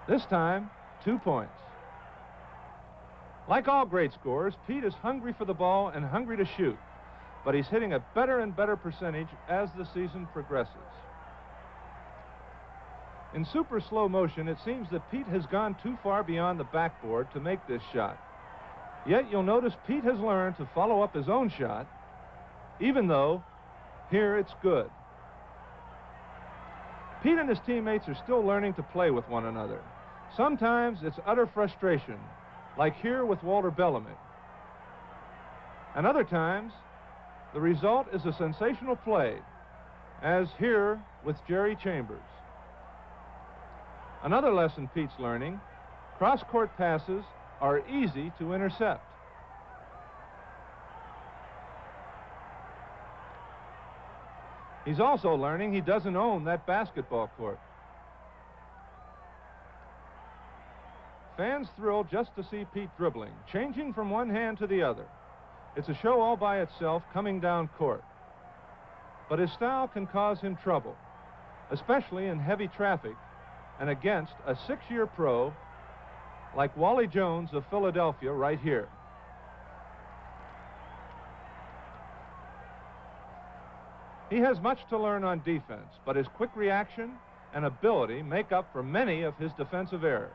This time, 2 points. Like all great scorers, Pete is hungry for the ball and hungry to shoot, but he's hitting a better and better percentage as the season progresses. In super slow motion, it seems that Pete has gone too far beyond the backboard to make this shot. Yet you'll notice Pete has learned to follow up his own shot, even though here it's good. Pete and his teammates are still learning to play with one another. Sometimes it's utter frustration, like here with Walter Bellamy. And other times, the result is a sensational play, as here with Jerry Chambers. Another lesson Pete's learning, cross-court passes are easy to intercept. He's also learning he doesn't own that basketball court. Fans thrill just to see Pete dribbling, changing from one hand to the other. It's a show all by itself coming down court. But his style can cause him trouble, especially in heavy traffic and against a 6-year pro like Wally Jones of Philadelphia right here. He has much to learn on defense, but his quick reaction and ability make up for many of his defensive errors.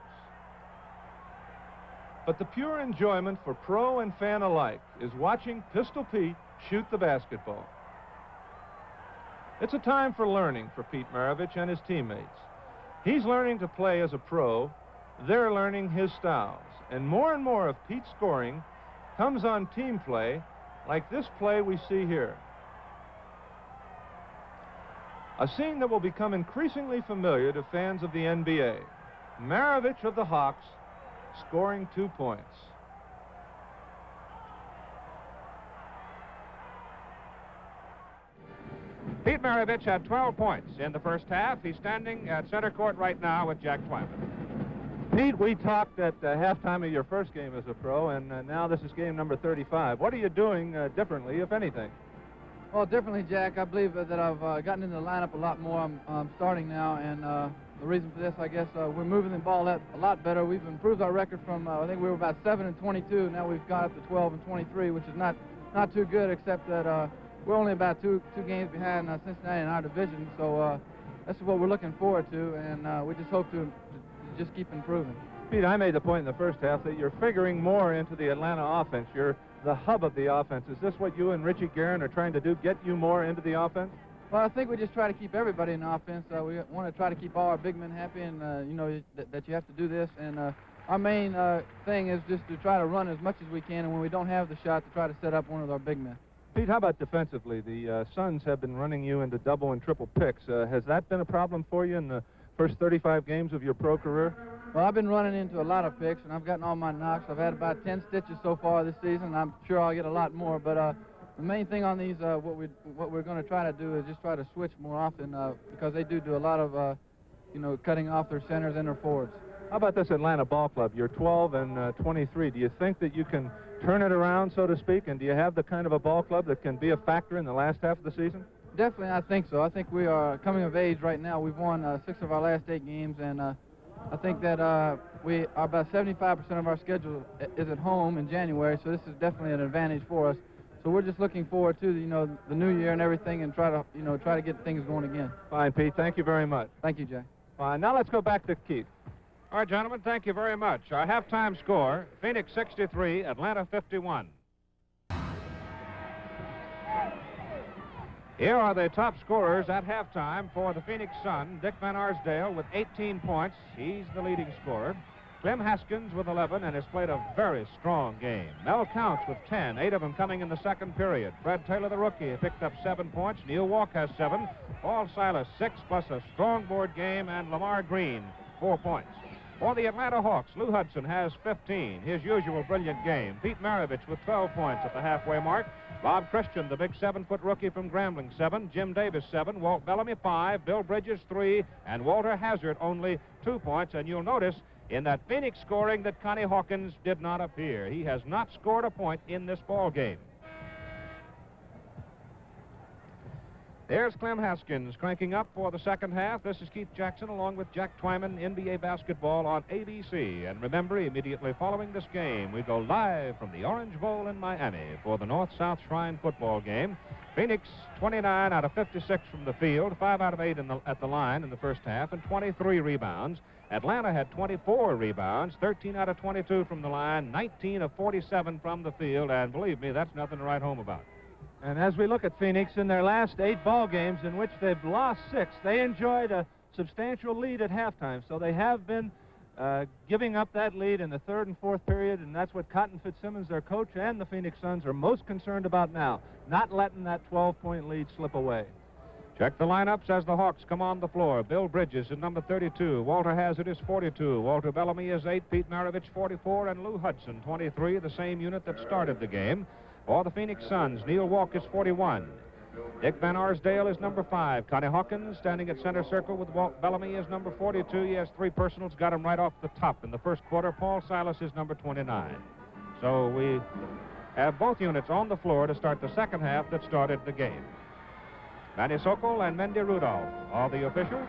But the pure enjoyment for pro and fan alike is watching Pistol Pete shoot the basketball. It's a time for learning for Pete Maravich and his teammates. He's learning to play as a pro. They're learning his styles. And more of Pete's scoring comes on team play like this play we see here. A scene that will become increasingly familiar to fans of the NBA. Maravich of the Hawks scoring 2 points. Pete Maravich had 12 points in the first half. He's standing at center court right now with Jack Twyman. Pete, we talked at halftime of your first game as a pro, and now this is game number 35. What are you doing differently, if anything? Well, differently, Jack, I believe that I've gotten into the lineup a lot more. I'm starting now, and the reason for this, I guess, we're moving the ball a lot better. We've improved our record from, I think we were about 7-22. Now we've got up to 12-23, which is not too good, except that we're only about two games behind Cincinnati in our division. So that's what we're looking forward to, and we just hope to just keep improving. Pete, I made the point in the first half that you're figuring more into the Atlanta offense. You're the hub of the offense. Is this what you and Richie Guerin are trying to do, get you more into the offense? Well, I think we just try to keep everybody in the offense. We want to try to keep all our big men happy, and you know that you have to do this. And our main thing is just to try to run as much as we can, and when we don't have the shot, to try to set up one of our big men. Pete, how about defensively? The Suns have been running you into double and triple picks. Has that been a problem for you in the first 35 games of your pro career? Well, I've been running into a lot of picks, and I've gotten all my knocks. I've had about 10 stitches so far this season, and I'm sure I'll get a lot more. But the main thing on these, what we're going to try to do is just try to switch more often because they do a lot of, cutting off their centers and their forwards. How about this Atlanta ball club? You're 12 and 23. Do you think that you can turn it around, so to speak, and do you have the kind of a ball club that can be a factor in the last half of the season? Definitely, I think so. I think we are coming of age right now. We've won 6 of our last 8 games, and I think that we are about 75% of our schedule is at home in January, so this is definitely an advantage for us. So we're just looking forward to, the new year and everything, and try to get things going again. Fine, Pete. Thank you very much. Thank you, Jay. Fine. Now let's go back to Keith. All right, gentlemen, thank you very much. Our halftime score, Phoenix 63, Atlanta 51. Here are the top scorers at halftime for the Phoenix Sun. Dick Van Arsdale with 18 points. He's the leading scorer. Clem Haskins with 11 and has played a very strong game. Mel Counts with 10, 8 of them coming in the second period. Fred Taylor, the rookie, picked up 7 points. Neil Walk has 7. Paul Silas, 6, plus a strong board game. And Lamar Green, 4 points. For the Atlanta Hawks, Lou Hudson has 15, his usual brilliant game. Pete Maravich with 12 points at the halfway mark. Bob Christian, the big 7-foot rookie from Grambling, 7. Jim Davis, 7. Walt Bellamy, 5. Bill Bridges, 3. And Walter Hazard, only 2 points. And you'll notice in that Phoenix scoring that Connie Hawkins did not appear. He has not scored a point in this ball game. There's Clem Haskins cranking up for the second half. This is Keith Jackson along with Jack Twyman, NBA basketball on ABC. And remember, immediately following this game, we go live from the Orange Bowl in Miami for the North-South Shrine football game. Phoenix 29 out of 56 from the field, 5 out of 8 at the line in the first half, and 23 rebounds. Atlanta had 24 rebounds, 13 out of 22 from the line, 19 of 47 from the field, and believe me, that's nothing to write home about. And as we look at Phoenix, in their last 8 ball games in which they've lost 6, they enjoyed a substantial lead at halftime. So they have been giving up that lead in the third and fourth period, and that's what Cotton Fitzsimmons, their coach, and the Phoenix Suns are most concerned about now, not letting that 12-point lead slip away. Check the lineups as the Hawks come on the floor. Bill Bridges is number 32. Walter Hazard is 42. Walter Bellamy is 8. Pete Maravich 44. And Lou Hudson 23, the same unit that started the game. For the Phoenix Suns, Neil Walk is 41. Dick Van Arsdale is number 5. Connie Hawkins standing at center circle with Walt Bellamy is number 42. He has 3 personals, got him right off the top in the first quarter. Paul Silas is number 29. So we have both units on the floor to start the second half that started the game. Manny Sokol and Mendy Rudolph are the officials.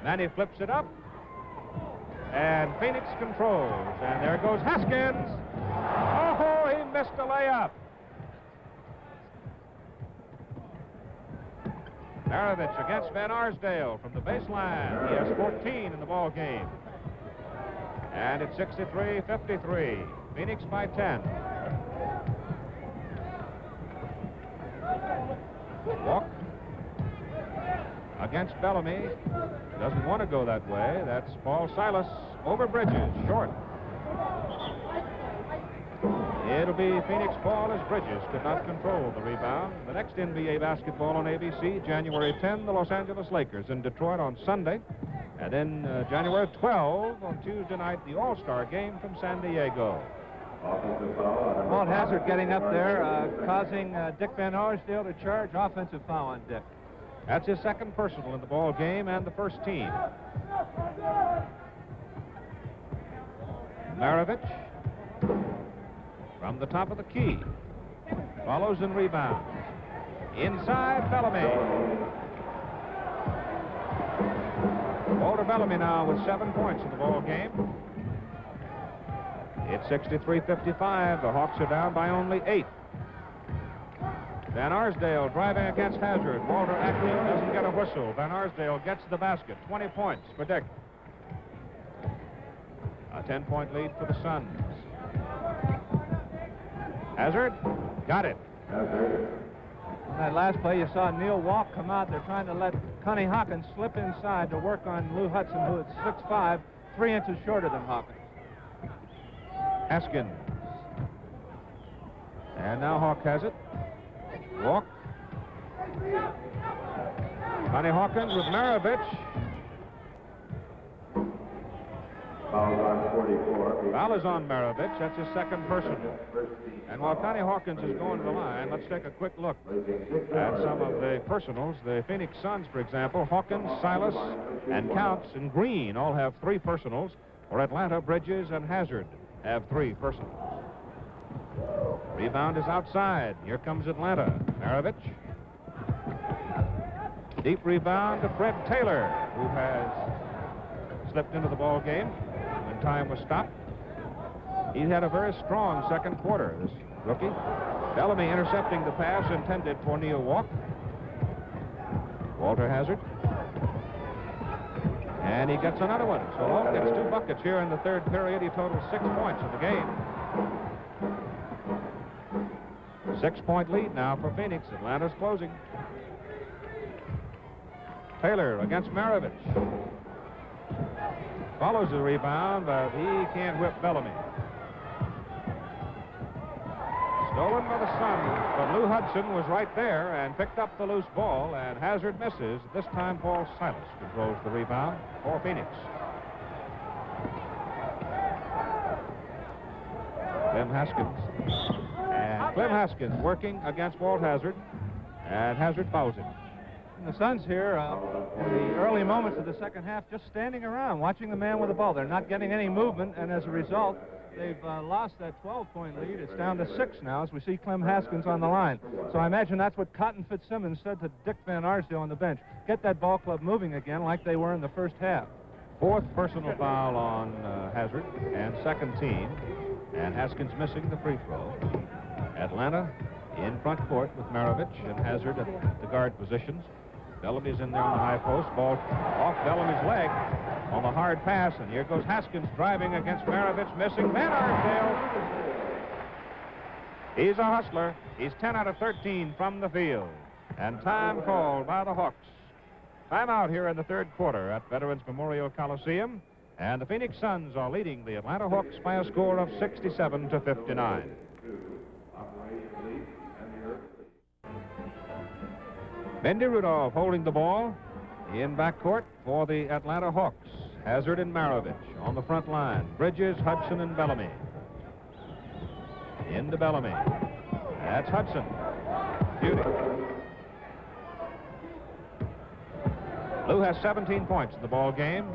Manny flips it up, and Phoenix controls. And there goes Haskins. Oh, he missed a layup. Maravich against Van Arsdale from the baseline. He has 14 in the ball game. And it's 63-53. Phoenix by 10. Walk against Bellamy. Doesn't want to go that way. That's Paul Silas over Bridges. Short. It'll be Phoenix ball as Bridges could not control the rebound. The next NBA basketball on ABC, January 10, the Los Angeles Lakers in Detroit on Sunday. And then January 12 on Tuesday night, the All-Star game from San Diego. Walt Hazard getting up there, causing Dick Van Arsdale to charge. Offensive foul on Dick. That's his second personal in the ball game and the first team. Maravich from the top of the key. Follows and rebounds. Inside Bellamy. Walter Bellamy now with 7 points in the ball game. It's 63-55. The Hawks are down by only 8. Van Arsdale driving against Hazard. Walter actually doesn't get a whistle. Van Arsdale gets the basket. 20 points for Dick. A 10-point lead for the Suns. Hazard got it. In that last play, you saw Neil Walk come out. They're trying to let Connie Hawkins slip inside to work on Lou Hudson, who is 6'5", 3 inches shorter than Hawkins. Haskins. And now Hawk has it. Walk. Connie Hawkins with Maravich. Foul is on Maravich. That's his second personal. And while Connie Hawkins is going to the line, let's take a quick look at some of the personals. The Phoenix Suns, for example, Hawkins, Silas, and Counts and Green all have 3 personals. For Atlanta, Bridges and Hazard have 3 personals. Rebound is outside. Here comes Atlanta. Maravich. Deep rebound to Fred Taylor, who has slipped into the ball game when time was stopped. He had a very strong second quarter, this rookie. Bellamy intercepting the pass intended for Neil Walk. Walter Hazard. And he gets another one. So Walk gets 2 buckets here in the third period. He totals 6 points in the game. 6-point lead now for Phoenix. Atlanta's closing. Taylor against Maravich. Follows the rebound, but he can't whip Bellamy. Stolen by the Suns, but Lou Hudson was right there and picked up the loose ball, and Hazard misses. This time Paul Silas controls the rebound for Phoenix. Clem Haskins. And Clem Haskins working against Walt Hazard, and Hazard fouls him. And the Suns here in the early moments of the second half just standing around watching the man with the ball. They're not getting any movement, and as a result, they've lost that 12-point lead. It's down to 6 now as we see Clem Haskins on the line. So I imagine that's what Cotton Fitzsimmons said to Dick Van Arsdale on the bench. Get that ball club moving again like they were in the first half. 4th personal foul on Hazard, and second team. And Haskins missing the free throw. Atlanta in front court with Maravich and Hazard at the guard positions. Bellamy's in there on the high post. Ball off Bellamy's leg on the hard pass. And here goes Haskins driving against Maravich, missing Van Arsdale. He's a hustler. He's 10 out of 13 from the field. And time called by the Hawks. Timeout here in the third quarter at Veterans Memorial Coliseum. And the Phoenix Suns are leading the Atlanta Hawks by a score of 67-59. Bendy Rudolph holding the ball in backcourt for the Atlanta Hawks. Hazard and Maravich on the front line. Bridges, Hudson, and Bellamy. Into Bellamy. That's Hudson. Beauty. Lou has 17 points in the ball game.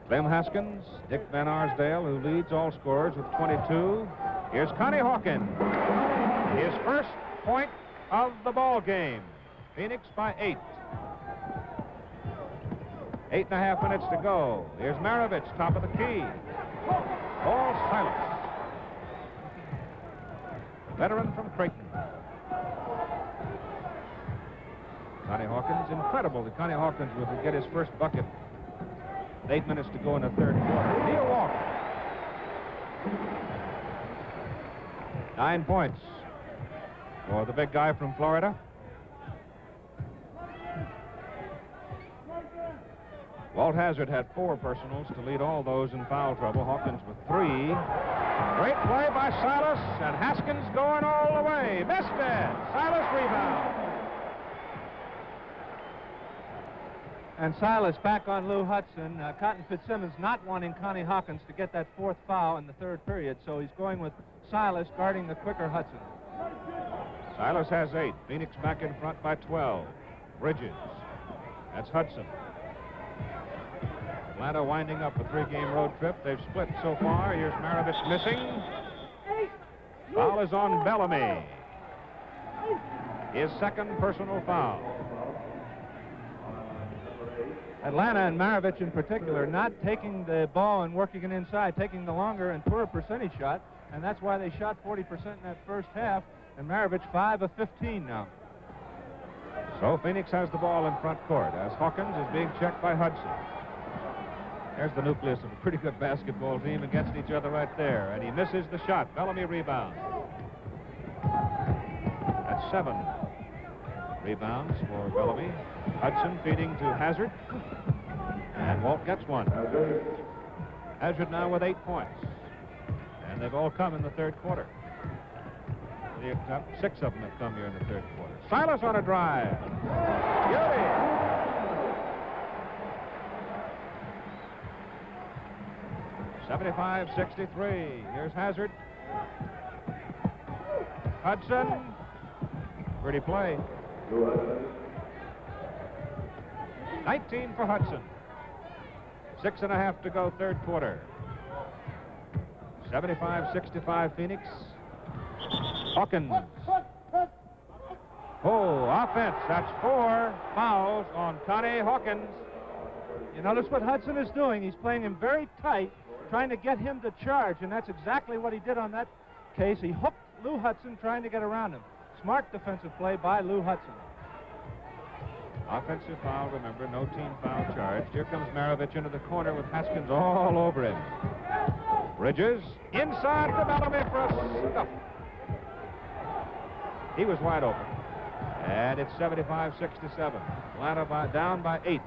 Clem Haskins, Dick Van Arsdale, who leads all scorers with 22. Here's Connie Hawkins. His first point of the ball game. Phoenix by 8. 8.5 minutes to go. Here's Maravich, top of the key. Paul Silas. Veteran from Creighton. Connie Hawkins, incredible that Connie Hawkins would get his first bucket. 8 minutes to go in the third quarter. Neil Walker. 9 points for the big guy from Florida. Walt Hazard had 4 personals to lead all those in foul trouble. Hawkins with 3. Great play by Silas, and Haskins going all the way. Missed it. Silas rebound. And Silas back on Lou Hudson. Cotton Fitzsimmons not wanting Connie Hawkins to get that 4th foul in the third period, so he's going with Silas guarding the quicker Hudson. Silas has 8. Phoenix back in front by 12. Bridges. That's Hudson. Atlanta winding up a 3-game road trip. They've split so far. Here's Maravich missing. Foul is on Bellamy. His second personal foul. Atlanta and Maravich in particular not taking the ball and working it inside, taking the longer and poorer percentage shot, and that's why they shot 40% in that first half, and Maravich 5 of 15 now. So Phoenix has the ball in front court as Hawkins is being checked by Hudson. There's the nucleus of a pretty good basketball team against each other right there, and he misses the shot. Bellamy rebound. That's 7 rebounds for Bellamy. Hudson feeding to Hazard, and Walt gets 1. Hazard now with 8 points, and they've all come in the third quarter. 6 of them have come here in the third quarter. Silas on a drive. Beauty. (75-63). Here's Hazard. Hudson. Pretty play. 19 for Hudson. 6.5 to go, third quarter. 75-65 Phoenix. Hawkins. Oh, offense. That's 4 fouls on Connie Hawkins. You notice what Hudson is doing. He's playing him very tight trying to get him to charge, and that's exactly what he did on that case. He hooked Lou Hudson trying to get around him. Smart defensive play by Lou Hudson. Offensive foul, remember, no team foul charged. Here comes Maravich into the corner with Haskins all over him. Bridges inside to Bellamy for a stuff. He was wide open. And it's 75-67. Atlanta down by 8.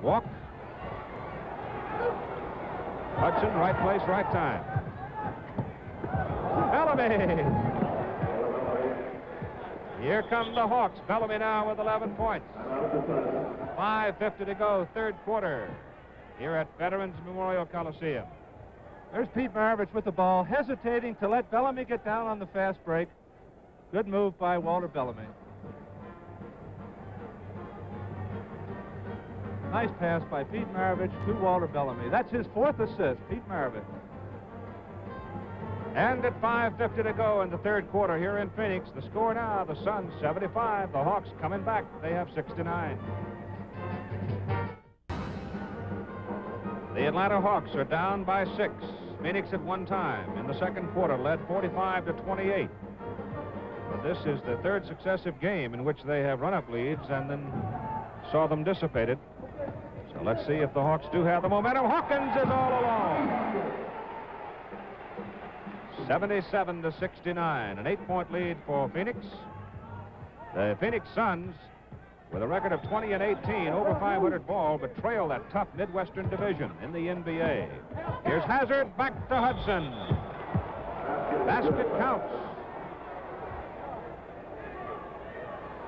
Walk. Hudson, right place, right time. Bellamy. Here come the Hawks. Bellamy now with 11 points. 5:50 to go, third quarter, here at Veterans Memorial Coliseum. There's Pete Maravich with the ball, hesitating to let Bellamy get down on the fast break. Good move by Walter Bellamy. Nice pass by Pete Maravich to Walter Bellamy. That's his 4th assist, Pete Maravich. And at 5:50 to go in the third quarter here in Phoenix, the score now, the Suns 75, the Hawks coming back. They have 69. The Atlanta Hawks are down by 6. Phoenix at one time in the second quarter led 45-28. But this is the third successive game in which they have run up leads and then saw them dissipated. So let's see if the Hawks do have the momentum. Hawkins is all alone. 77-69, an 8-point lead for Phoenix. The Phoenix Suns, with a record of 20-18, over 500 ball, but trail that tough Midwestern division in the NBA. Here's Hazard, back to Hudson. Basket counts.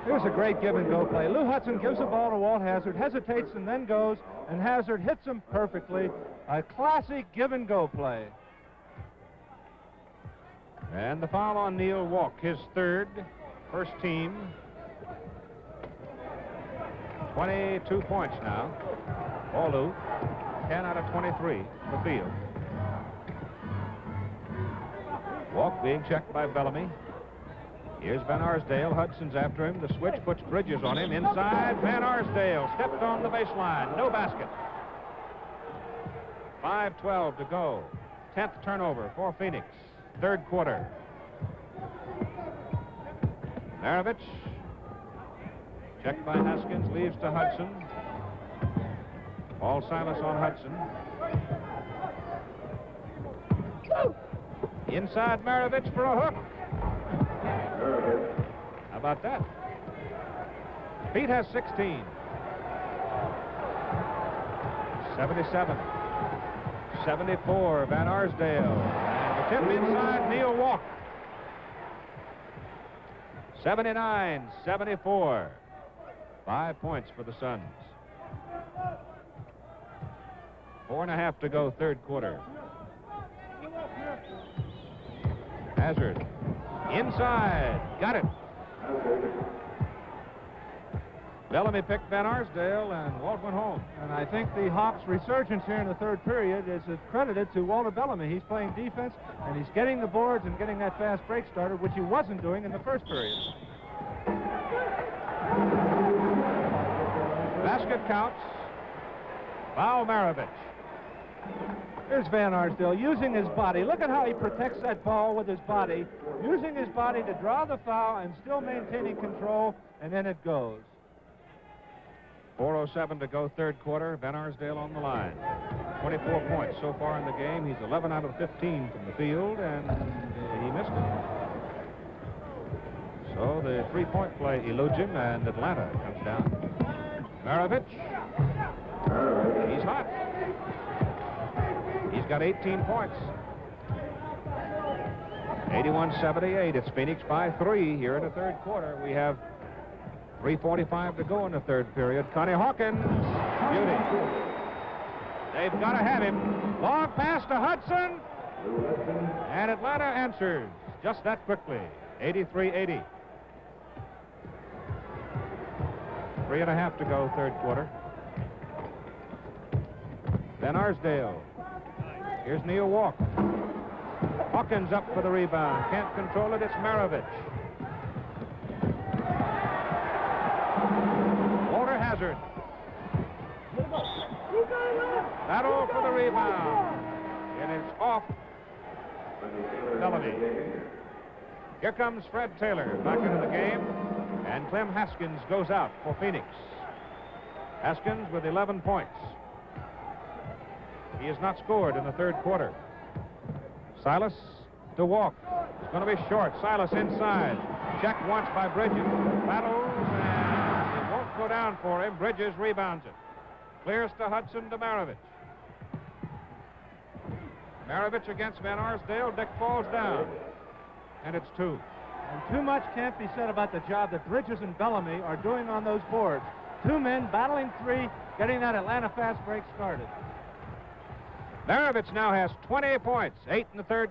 Here's a great give-and-go play. Lou Hudson gives the ball to Walt Hazard, hesitates and then goes, and Hazard hits him perfectly. A classic give-and-go play. And the foul on Neil Walk, his third, first team. 22 points now. For Lou, 10 out of 23 in the field. Walk being checked by Bellamy. Here's Van Arsdale. Hudson's after him. The switch puts Bridges on him. Inside, Van Arsdale stepped on the baseline. No basket. 5:12 to go. 10th turnover for Phoenix. Third quarter. Maravich, checked by Haskins, leaves to Hudson. Paul Silas on Hudson. Inside Maravich for a hook. How about that? Pete has 16. 77. 74, Van Arsdale. Tip inside, Neil Walk. 79-74. 5 points for the Suns. 4.5 to go, third quarter. Hazard. Inside. Got it. Bellamy picked Van Arsdale, and Walt went home. And I think the Hawks' resurgence here in the third period is credited to Walter Bellamy. He's playing defense, and he's getting the boards and getting that fast break started, which he wasn't doing in the first period. Basket counts. Foul Maravich. Here's Van Arsdale using his body. Look at how he protects that ball with his body, using his body to draw the foul and still maintaining control, and then it goes. 4:07 to go, third quarter. Van Arsdale on the line. 24 points so far in the game. He's 11 out of 15 from the field, and he missed it. So the three-point play eludes him, and Atlanta comes down. Maravich. He's hot. He's got 18 points. 81-78. It's Phoenix by 3 here in the third quarter. We have 3:45 to go in the third period. Connie Hawkins, beauty. They've got to have him. Long pass to Hudson. And Atlanta answers just that quickly. 83-80. 3.5 to go, third quarter. Van Arsdale. Here's Neil Walk. Hawkins up for the rebound. Can't control it. It's Maravich. Walter Hazard. That'll rebound. It is off Bellamy. Here comes Fred Taylor back into the game, and Clem Haskins goes out for Phoenix. Haskins with 11 points. He has not scored in the third quarter. Silas to walk. It's going to be short. Silas inside. Checked once by Bridges. Battles, and it won't go down for him. Bridges rebounds it. Clears to Hudson to Maravich. Maravich against Van Arsdale. Dick falls down. And it's two. And too much can't be said about the job that Bridges and Bellamy are doing on those boards. Two men battling three, getting that Atlanta fast break started. Maravich now has 20 points, 8 in the third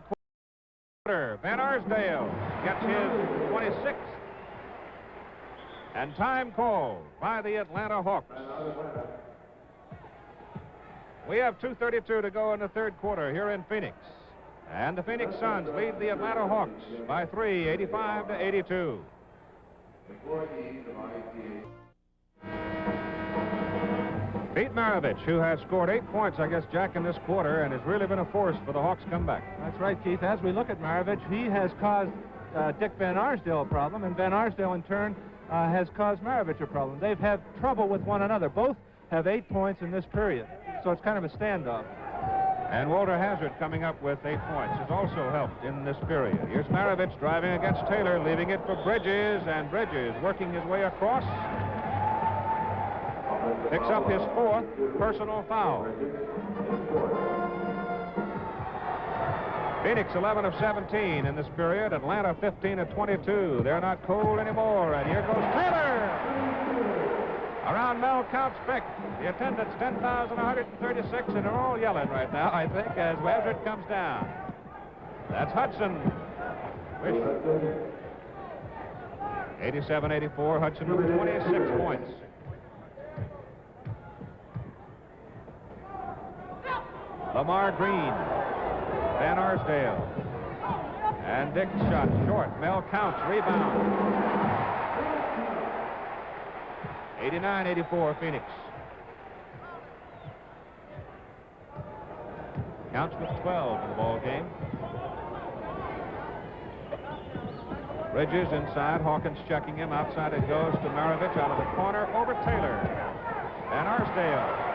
quarter. Van Arsdale gets his 26th. And time called by the Atlanta Hawks. We have 2:32 to go in the third quarter here in Phoenix. And the Phoenix Suns lead the Atlanta Hawks by 3, 85-82. Pete Maravich, who has scored 8 points, I guess, Jack, in this quarter, and has really been a force for the Hawks' comeback. That's right, Keith. As we look at Maravich, he has caused Dick Van Arsdale a problem, and Van Arsdale, in turn, has caused Maravich a problem. They've had trouble with one another. Both have 8 points in this period, so it's kind of a standoff. And Walter Hazard, coming up with 8 points, has also helped in this period. Here's Maravich driving against Taylor, leaving it for Bridges, and Bridges working his way across. Picks up his 4th personal foul. Phoenix 11 of 17 in this period. Atlanta 15 of 22. They're not cold anymore. And here goes Taylor. Around Mel Count's pick. The attendance 10,136, and they're all yelling right now, I think, as Hazard comes down. That's Hudson. 87-84. Hudson with 26 points. Lamar Green, Van Arsdale, and Dick shot short. Mel Counts rebound. 89-84 Phoenix. Counts with 12 in the ball game. Bridges inside. Hawkins checking him. Outside it goes to Maravich out of the corner over Taylor. Van Arsdale.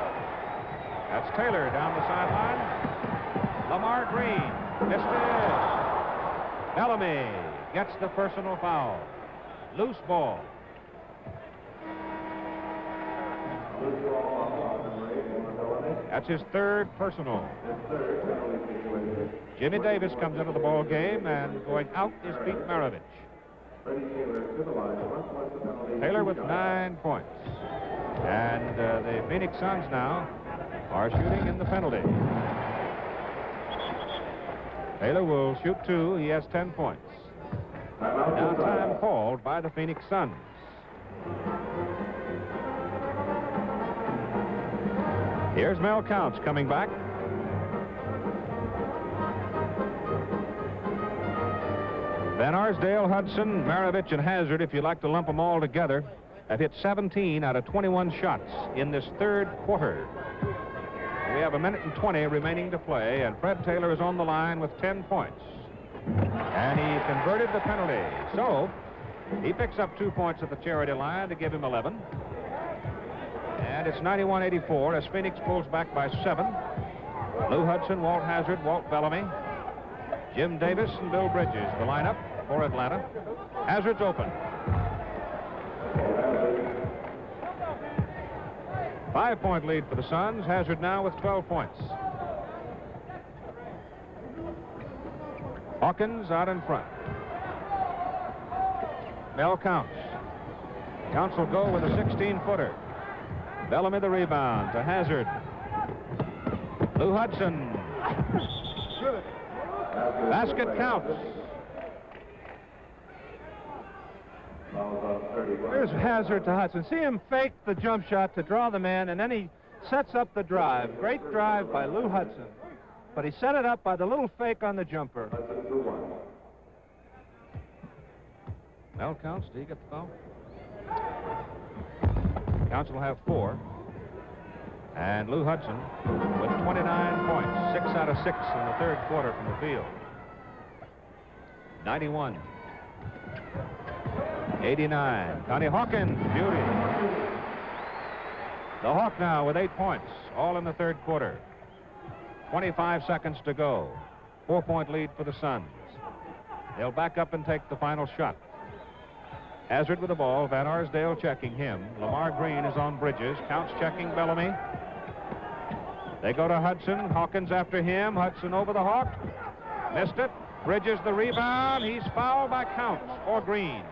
That's Taylor down the sideline. Lamar Green. Missed it. Bellamy gets the personal foul. Loose ball. That's his 3rd personal. Jimmy Davis comes into the ball game, and going out is Pete Maravich. Taylor with 9 points. And the Phoenix Suns now are shooting in the penalty. Taylor will shoot 2. He has 10 points. Now time called by the Phoenix Suns. Here's Mel Counts coming back. Van Arsdale, Hudson, Maravich, and Hazard, if you like to lump them all together, have hit 17 out of 21 shots in this third quarter. We have 1:20 remaining to play, and Fred Taylor is on the line with 10 points. And he converted the penalty. So he picks up 2 points at the charity line to give him 11. And it's 91-84 as Phoenix pulls back by 7. Lou Hudson, Walt Hazard, Walt Bellamy, Jim Davis, and Bill Bridges, the lineup for Atlanta. Hazard's open. 5-point lead for the Suns. Hazard now with 12 points. Hawkins out in front. Mel Counts. Counts will go with a 16-footer. Bellamy the rebound to Hazard. Lou Hudson. Basket counts. Here's Hazard to Hudson. See him fake the jump shot to draw the man, and then he sets up the drive. Great drive by Lou Hudson. But he set it up by the little fake on the jumper. Mel Counts, do you get the foul? Counts will have 4. And Lou Hudson with 29 points, 6 out of 6 in the third quarter from the field. 91. 89. Connie Hawkins, beauty. The Hawk now with 8 points, all in the third quarter. 25 seconds to go. 4-point lead for the Suns. They'll back up and take the final shot. Hazard with the ball. Van Arsdale checking him. Lamar Green is on Bridges. Counts checking Bellamy. They go to Hudson. Hawkins after him. Hudson over the Hawk. Missed it. Bridges the rebound. He's fouled by Counts for Green.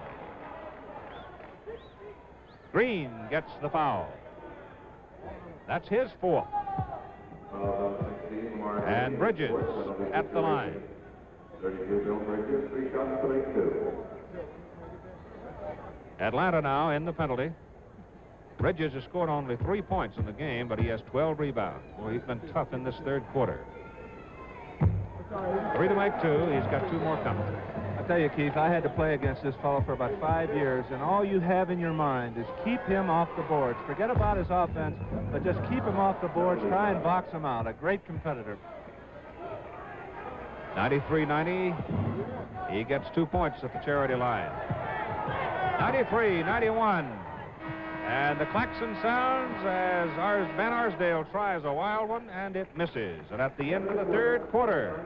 Green gets the foul. That's his fourth. And Bridges at the line. 32 Bill Bridges, 3 shots to make 2. Atlanta now in the penalty. Bridges has scored only 3 points in the game, but he has 12 rebounds. Well, he's been tough in this third quarter. 3 to make 2. He's got 2 more coming. I tell you, Keith, I had to play against this fellow for about 5 years, and all you have in your mind is keep him off the boards. Forget about his offense, but just keep him off the boards. Try and box him out. A great competitor. 93-90. He gets 2 points at the charity line. 93-91. And the klaxon sounds as Van Arsdale tries a wild one, and it misses. And at the end of the third quarter,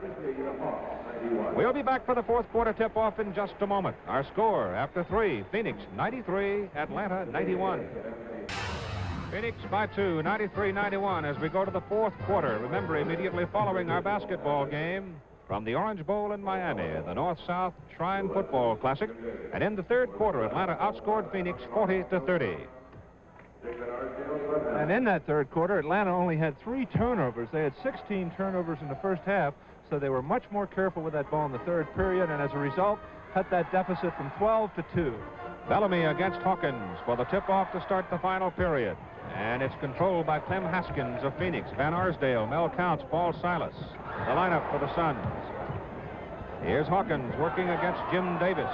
we'll be back for the fourth quarter tip-off in just a moment. Our score after 3, Phoenix 93, Atlanta 91. Phoenix by 2, 93-91 as we go to the fourth quarter. Remember, immediately following our basketball game from the Orange Bowl in Miami, the North-South Shrine Football Classic. And in the third quarter, Atlanta outscored Phoenix 40-30. And in that third quarter, Atlanta only had 3 turnovers. They had 16 turnovers in the first half, so they were much more careful with that ball in the third period, and as a result, cut that deficit from 12 to 2. Bellamy against Hawkins for the tip-off to start the final period. And it's controlled by Clem Haskins of Phoenix, Van Arsdale, Mel Counts, Paul Silas. The lineup for the Suns. Here's Hawkins working against Jim Davis,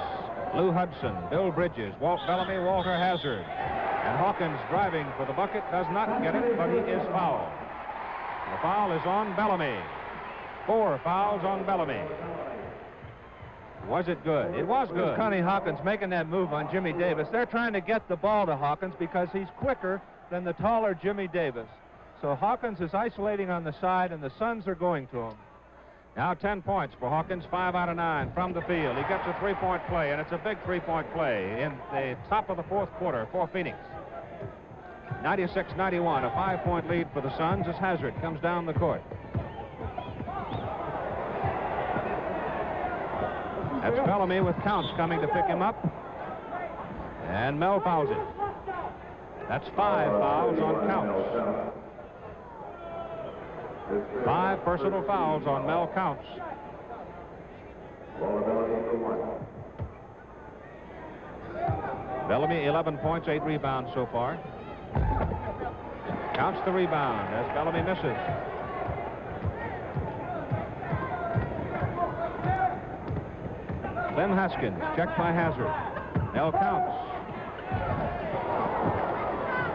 Lou Hudson, Bill Bridges, Walt Bellamy, Walter Hazard. And Hawkins driving for the bucket, does not get it, but he is fouled. The foul is on Bellamy. 4 fouls on Bellamy. Was it good? It was good. Connie Hawkins making that move on Jimmy Davis. They're trying to get the ball to Hawkins because he's quicker than the taller Jimmy Davis. So Hawkins is isolating on the side, and the Suns are going to him. Now 10 points for Hawkins, 5 out of 9 from the field. He gets a 3-point play, and it's a big 3-point play in the top of the fourth quarter for Phoenix. 96-91, a 5-point lead for the Suns as Hazard comes down the court. That's Bellamy with Counts coming to pick him up. And Mel fouls it. That's 5 fouls on Counts. 5 personal fouls on Mel Counts. Bellamy, 11 points, 8 rebounds so far. Counts the rebound as Bellamy misses. Clem Haskins, checked by Hazard. Mel Counts.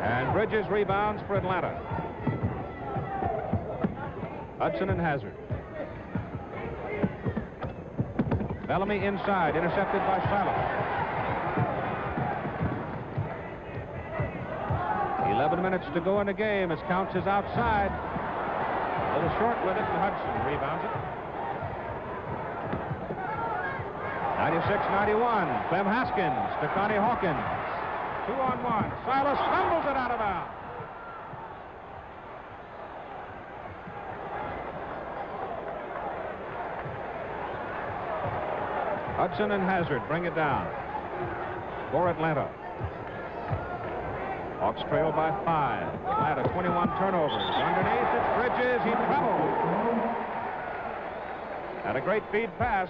And Bridges rebounds for Atlanta. Hudson and Hazard. Bellamy inside, intercepted by Silas. 11 minutes to go in the game as Counts is outside. A little short with it, and Hudson rebounds it. 96-91. Clem Haskins to Connie Hawkins. 2-on-1. Silas fumbles it out of bounds. Hudson and Hazard bring it down for Atlanta. Hawks trail by 5. Atlanta 21 turnovers. Underneath it's Bridges. He traveled. Had a great feed pass,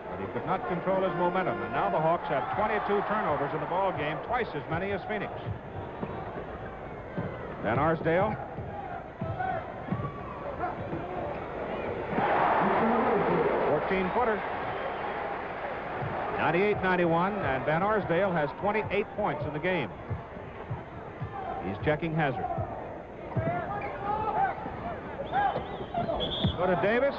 but he could not control his momentum. And now the Hawks have 22 turnovers in the ball game, twice as many as Phoenix. Van Arsdale. Footer. 98-91, and Van Arsdale has 28 points in the game. He's checking Hazard. Go to Davis.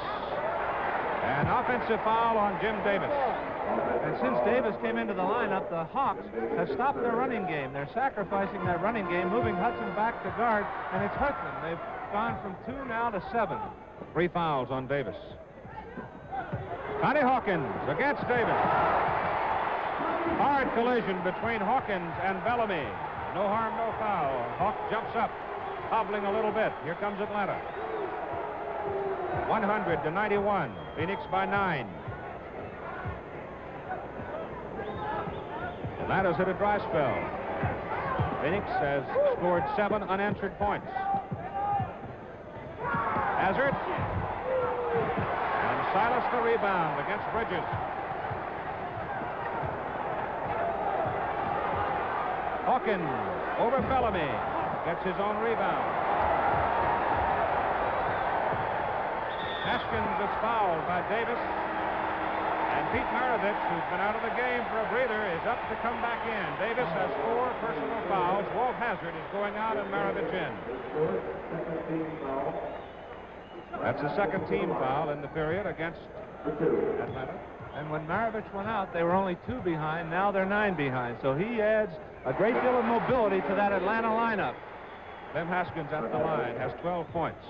An offensive foul on Jim Davis. And since Davis came into the lineup, the Hawks have stopped their running game. They're sacrificing that running game, moving Hudson back to guard, and it's hurt them. They've gone from 2 now to 7. 3 fouls on Davis. Connie Hawkins against Davis. Hard collision between Hawkins and Bellamy. No harm, no foul. Hawk jumps up, hobbling a little bit. Here comes Atlanta. 100-91. Phoenix by 9. Atlanta's hit a dry spell. Phoenix has scored 7 unanswered points. Hazard. And Silas the rebound against Bridges. Hawkins over Bellamy. Gets his own rebound. Haskins is fouled by Davis. And Pete Maravich, who's been out of the game for a breather, is up to come back in. Davis has 4 personal fouls. Walt Hazzard is going out and Maravich in. That's the second team foul in the period against Atlanta. And when Maravich went out, they were only 2 behind. Now they're 9 behind. So he adds a great deal of mobility to that Atlanta lineup. Clem Haskins at the line has 12 points.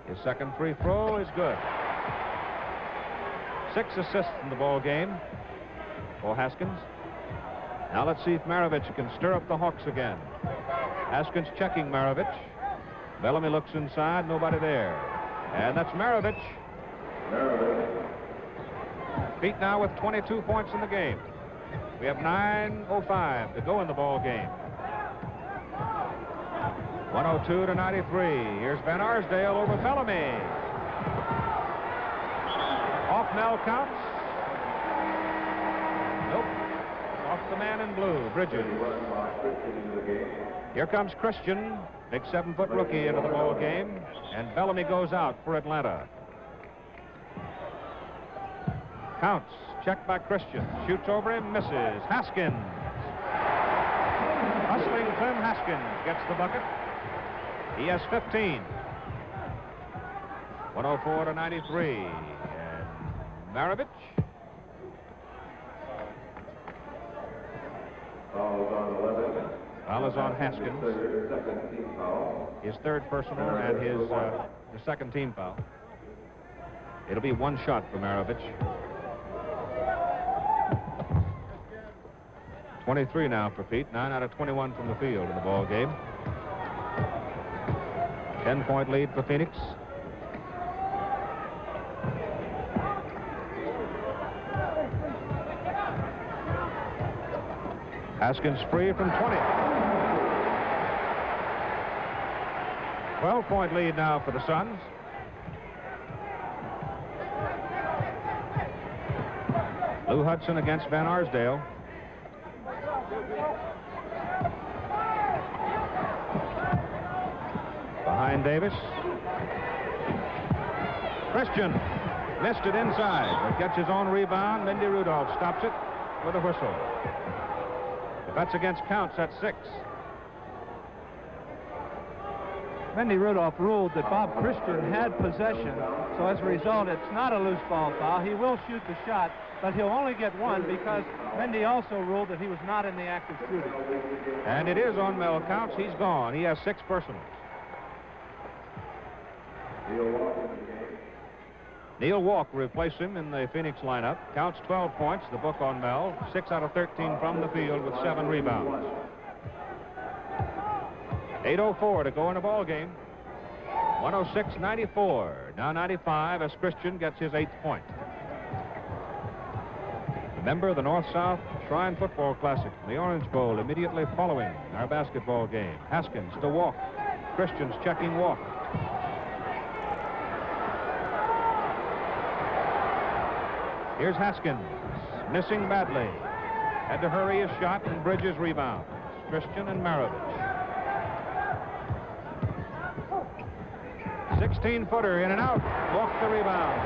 His second free throw is good. 6 assists in the ball game for Haskins. Now let's see if Maravich can stir up the Hawks again. Haskins checking Maravich. Bellamy looks inside, nobody there. And that's Maravich. Pete now with 22 points in the game. We have 9:05 to go in the ball game. 102-93. Here's Van Arsdale over Bellamy. Off Mel counts. Nope. Off the man in blue, Bridges. Here comes Christian, big 7-foot rookie into the ball game, and Bellamy goes out for Atlanta. Counts, checked by Christian, shoots over him, misses. Haskins. Hustling Clem Haskins gets the bucket. He has 15. 104-93. And Maravich. Foul is on Haskins. His 3rd personal and his the 2nd team foul. It'll be 1 shot for Maravich. 23 now for Pete. 9 out of 21 from the field in the ball game. 10-point lead for Phoenix. Haskins free from 20. 12-point lead now for the Suns. Lou Hudson against Van Arsdale. Behind Davis. Christian missed it inside, but gets his own rebound. Mindy Rudolph stops it with a whistle. If that's against Counts, that's 6. Mindy Rudolph ruled that Bob Christian had possession, so as a result, it's not a loose ball foul. He will shoot the shot, but he'll only get 1 because Mindy also ruled that he was not in the act of shooting. And it is on Mel Counts. He's gone. He has 6 personals. Neil Walk replaced him in the Phoenix lineup. Counts 12 points, the book on Mel. 6 out of 13 from the field with 7 rebounds. 8:04 to go in the ball game. 106-94. Now 95 as Christian gets his 8th point. Remember the North-South Shrine Football Classic, the Orange Bowl, immediately following our basketball game. Haskins to Walk. Christian's checking Walk. Here's Haskins, missing badly. Had to hurry his shot, and Bridges rebounds. Christian and Maravich. 16-footer in and out. Walk the rebound.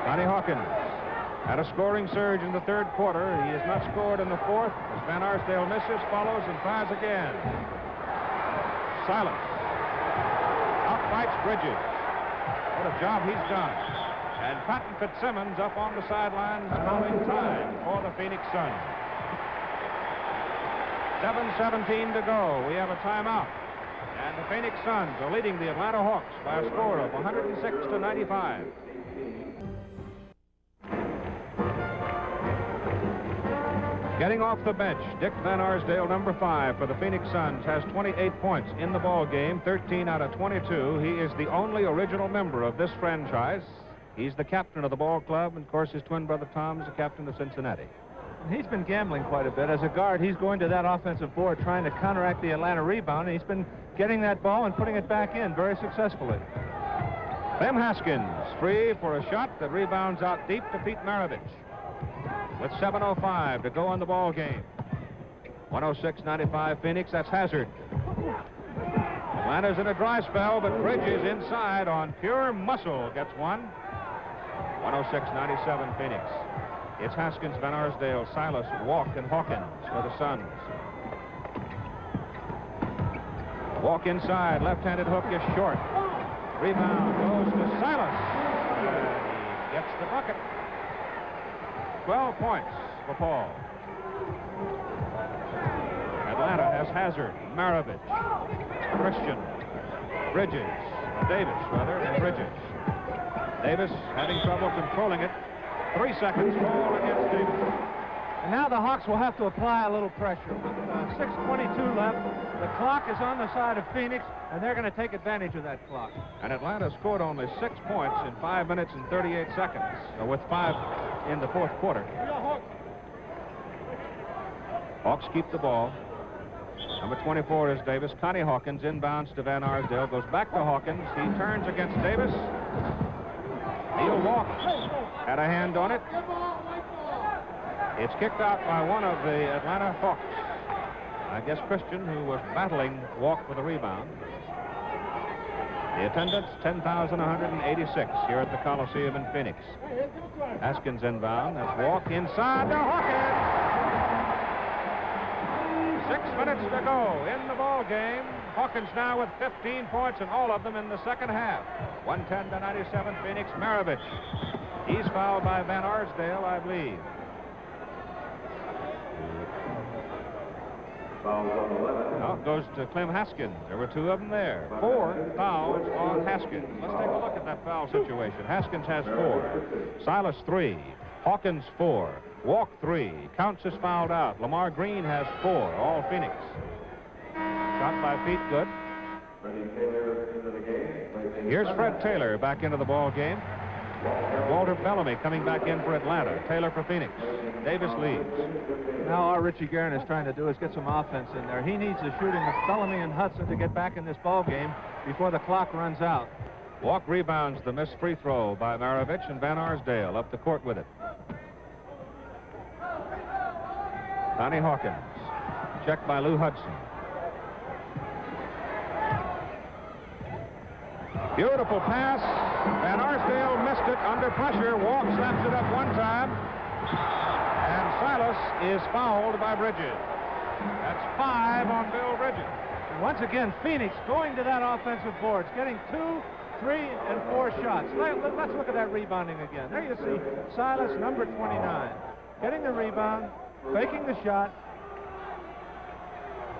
Connie Hawkins had a scoring surge in the 3rd quarter. He has not scored in the 4th. As Van Arsdale misses, follows, and tries again. Silas. Out fights Bridges. What a job he's done. And Patton Fitzsimmons up on the sidelines calling time for the Phoenix Suns. 7:17 to go. We have a timeout. And the Phoenix Suns are leading the Atlanta Hawks by a score of 106-95. Getting off the bench, Dick Van Arsdale, number 5 for the Phoenix Suns, has 28 points in the ball game, 13 out of 22. He is the only original member of this franchise. He's the captain of the ball club, and of course his twin brother Tom is the captain of Cincinnati. He's been gambling quite a bit. As a guard, he's going to that offensive board trying to counteract the Atlanta rebound, and he's been getting that ball and putting it back in very successfully. Clem Haskins, free for a shot that rebounds out deep to Pete Maravich. With 7:05 to go in the ball game. 106-95 Phoenix, that's Hazard. Atlanta's in a dry spell, but Bridges inside on pure muscle gets one. 106-97 Phoenix. It's Haskins, Van Arsdale, Silas, Walk, and Hawkins for the Suns. Walk inside, left-handed hook is short. Rebound goes to Silas. And he gets the bucket. 12 points for Paul. Atlanta has Hazard, Maravich, Christian, Davis, and Bridges. Davis having trouble controlling it. 3 seconds fall against Davis. And now the Hawks will have to apply a little pressure. With 6:22 left, the clock is on the side of Phoenix, and they're going to take advantage of that clock. And Atlanta scored only 6 points in 5 minutes and 38 seconds, with 5 in the fourth quarter. Hawks keep the ball. Number 24 is Davis. Connie Hawkins inbounds to Van Arsdale, goes back to Hawkins. He turns against Davis. He'll walk. Had a hand on it. It's kicked out by one of the Atlanta Hawks. I guess Christian, who was battling Walk for the rebound. The attendance, 10,186 here at the Coliseum in Phoenix. Haskins inbound. That's Walk inside to Hawkins. 6 minutes to go in the ball game. Hawkins now with 15 points, and all of them in the second half. 110-97 Phoenix. Maravich. He's fouled by Van Arsdale, I believe. No, it goes to Clem Haskins. There were 2 of them there. 4 fouls on Haskins. Let's take a look at that foul situation. Haskins has 4. Silas 3. Hawkins 4. Walk 3. Counts as fouled out. Lamar Green has 4. All Phoenix. Shot by Pete, good. Here's Fred Taylor back into the ball game. Walter Bellamy coming back in for Atlanta. Taylor for Phoenix. Davis leads. Now all Richie Guerin is trying to do is get some offense in there. He needs the shooting of Bellamy and Hudson to get back in this ball game before the clock runs out. Walk rebounds the missed free throw by Maravich, and Van Arsdale up the court with it. Connie Hawkins. Checked by Lou Hudson. Beautiful pass. Van Arsdale missed it under pressure. Walk slaps it up one time. And Silas is fouled by Bridges. That's 5 on Bill Bridges. And once again, Phoenix going to that offensive boards, getting 2, 3, and 4 shots. Let's look at that rebounding again. There you see Silas, number 29, getting the rebound, faking the shot,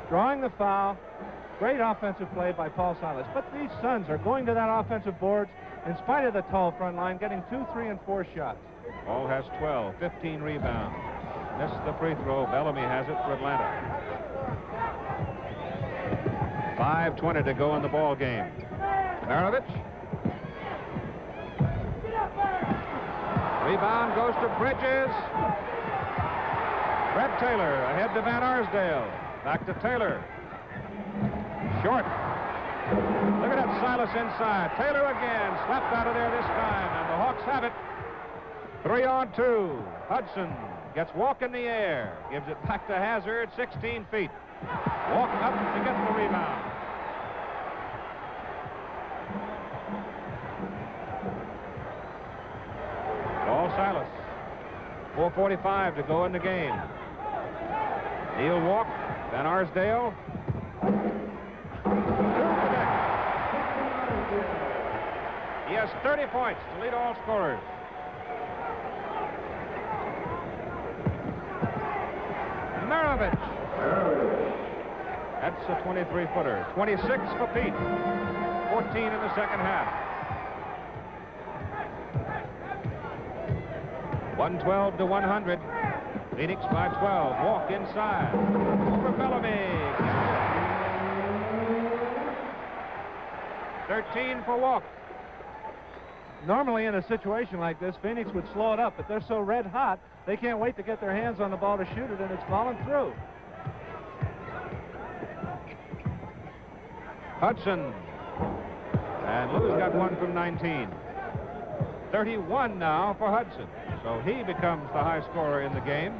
drawing the foul. Great offensive play by Paul Silas. But these Suns are going to that offensive boards in spite of the tall front line, getting 2, 3, and 4 shots. Paul has 12, 15 rebounds. Missed the free throw. Bellamy has it for Atlanta. 5:20 to go in the ball game. Maravich. Rebound goes to Bridges. Fred Taylor ahead to Van Arsdale. Back to Taylor. Short. Look at that Silas inside. Taylor again. Slapped out of there this time, and the Hawks have it. 3 on 2. Hudson gets Walk in the air. Gives it back to Hazard, 16 feet. Walk up to get the rebound. Paul Silas. 4:45 to go in the game. Neil Walk, Van Arsdale. has 30 points to lead all scorers. Maravich. That's a 23-footer. 26 for Pete. 14 in the second half. 112 to 100. Phoenix by 12. Walk inside. Over Bellamy. 13 for Walk. Normally in a situation like this, Phoenix would slow it up, but they're so red hot, they can't wait to get their hands on the ball to shoot it, and it's falling through. Hudson. And Lou's got one from 19. 31 now for Hudson. So he becomes the high scorer in the game.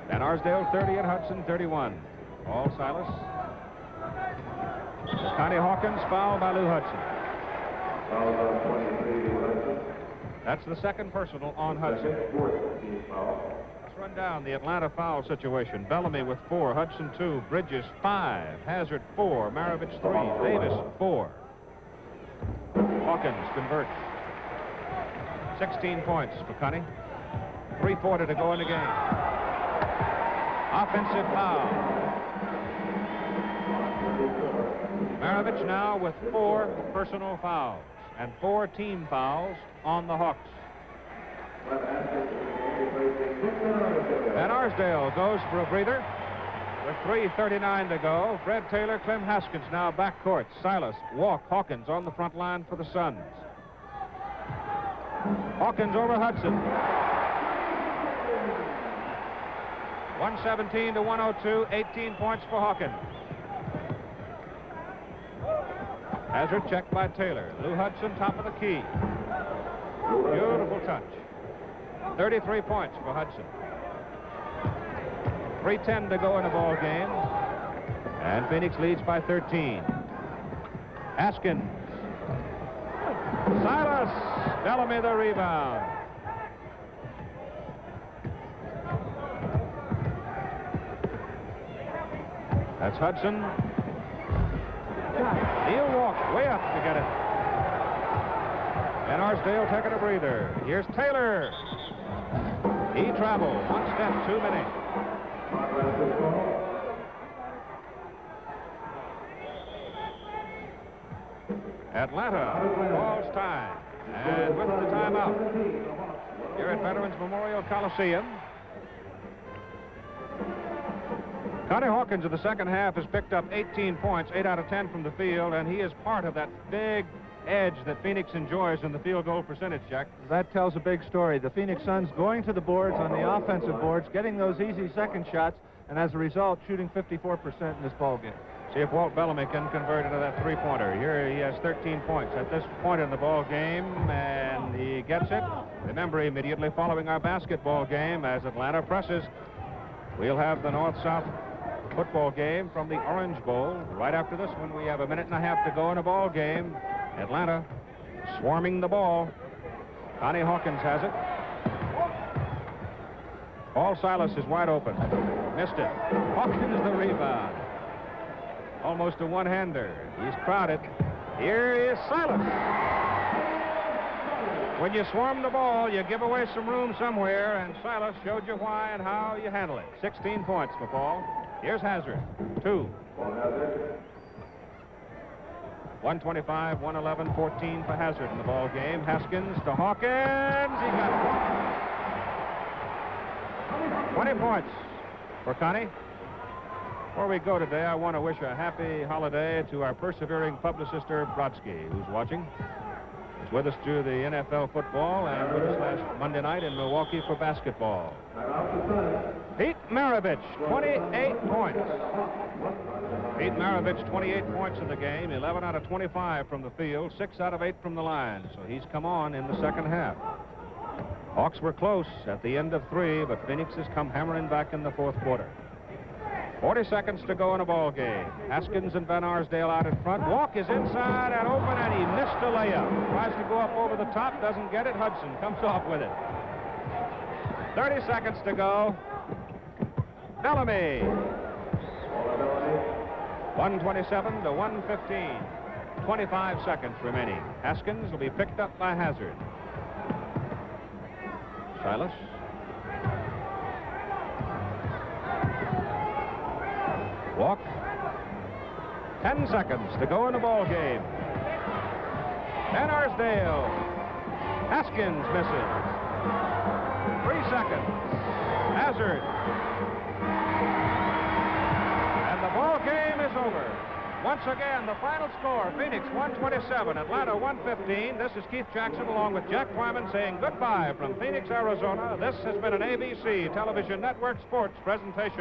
Van Arsdale 30 and Hudson 31. All Silas. Connie Hawkins fouled by Lou Hudson. Foul on 23, Hudson. That's the second personal on Hudson. Let's run down the Atlanta foul situation. Bellamy with 4, Hudson 2, Bridges 5, Hazard 4, Maravich 3, Davis 4. Hawkins converts. 16 points for Connie. 3:40 to go in the game. Offensive foul. Maravich now with 4 personal fouls and 4 team fouls on the Hawks. Van Arsdale goes for a breather with 3:39 to go. Fred Taylor, Clem Haskins now backcourt. Silas, Walk, Hawkins on the front line for the Suns. Hawkins over Hudson. 117 to 102, 18 points for Hawkins. Hazard checked by Taylor. Lou Hudson, top of the key. Beautiful touch. 33 points for Hudson. 3:10 to go in the ball game. And Phoenix leads by 13. Haskins. Silas. Bellamy the rebound. That's Hudson. He'll walk way up to get it. And Arsdale taking a breather. Here's Taylor. He traveled. 1 step too many. Atlanta calls time. And with the timeout here at Veterans Memorial Coliseum. Connie Hawkins in the second half has picked up 18 points, 8 out of 10 from the field, and he is part of that big edge that Phoenix enjoys in the field goal percentage, Jack. That tells a big story. The Phoenix Suns going to the boards on the offensive boards, getting those easy second shots, and as a result, shooting 54% in this ball game. See if Walt Bellamy can convert into that three-pointer. Here he has 13 points at this point in the ball game, and he gets it. Remember, immediately following our basketball game, as Atlanta presses, we'll have the North-South football game from the Orange Bowl. Right after this one, we have a minute and a half to go in a ball game. Atlanta swarming the ball. Connie Hawkins has it. Paul Silas is wide open. Missed it. Hawkins the rebound. Almost a one-hander. He's crowded. Here is Silas. When you swarm the ball, you give away some room somewhere, and Silas showed you why and how you handle it. 16 points for Paul. Here's Hazard. 2. 125, 111, 14 for Hazard in the ball game. Haskins to Hawkins. He got it. 20 points for Connie. Before we go today, I want to wish a happy holiday to our persevering publicist, Herb Brodsky, who's watching. He's with us through the NFL football and with us last Monday night in Milwaukee for basketball. Pete Maravich, 28 points. Pete Maravich, 28 points in the game, 11 out of 25 from the field, 6 out of 8 from the line. So he's come on in the second half. Hawks were close at the end of 3, but Phoenix has come hammering back in the fourth quarter. 40 seconds to go in a ball game. Haskins and Van Arsdale out in front. Walk is inside and open, and he missed a layup. Tries to go up over the top, doesn't get it. Hudson comes off with it. 30 seconds to go. Bellamy. 127 to 115. 25 seconds remaining. Haskins will be picked up by Hazard. Silas. Walk. 10 seconds to go in the ball game. And Arsdale. Haskins misses. 3 seconds. Hazard. And the ball game is over. Once again, the final score, Phoenix 127, Atlanta 115. This is Keith Jackson along with Jack Twyman saying goodbye from Phoenix, Arizona. This has been an ABC Television Network sports presentation.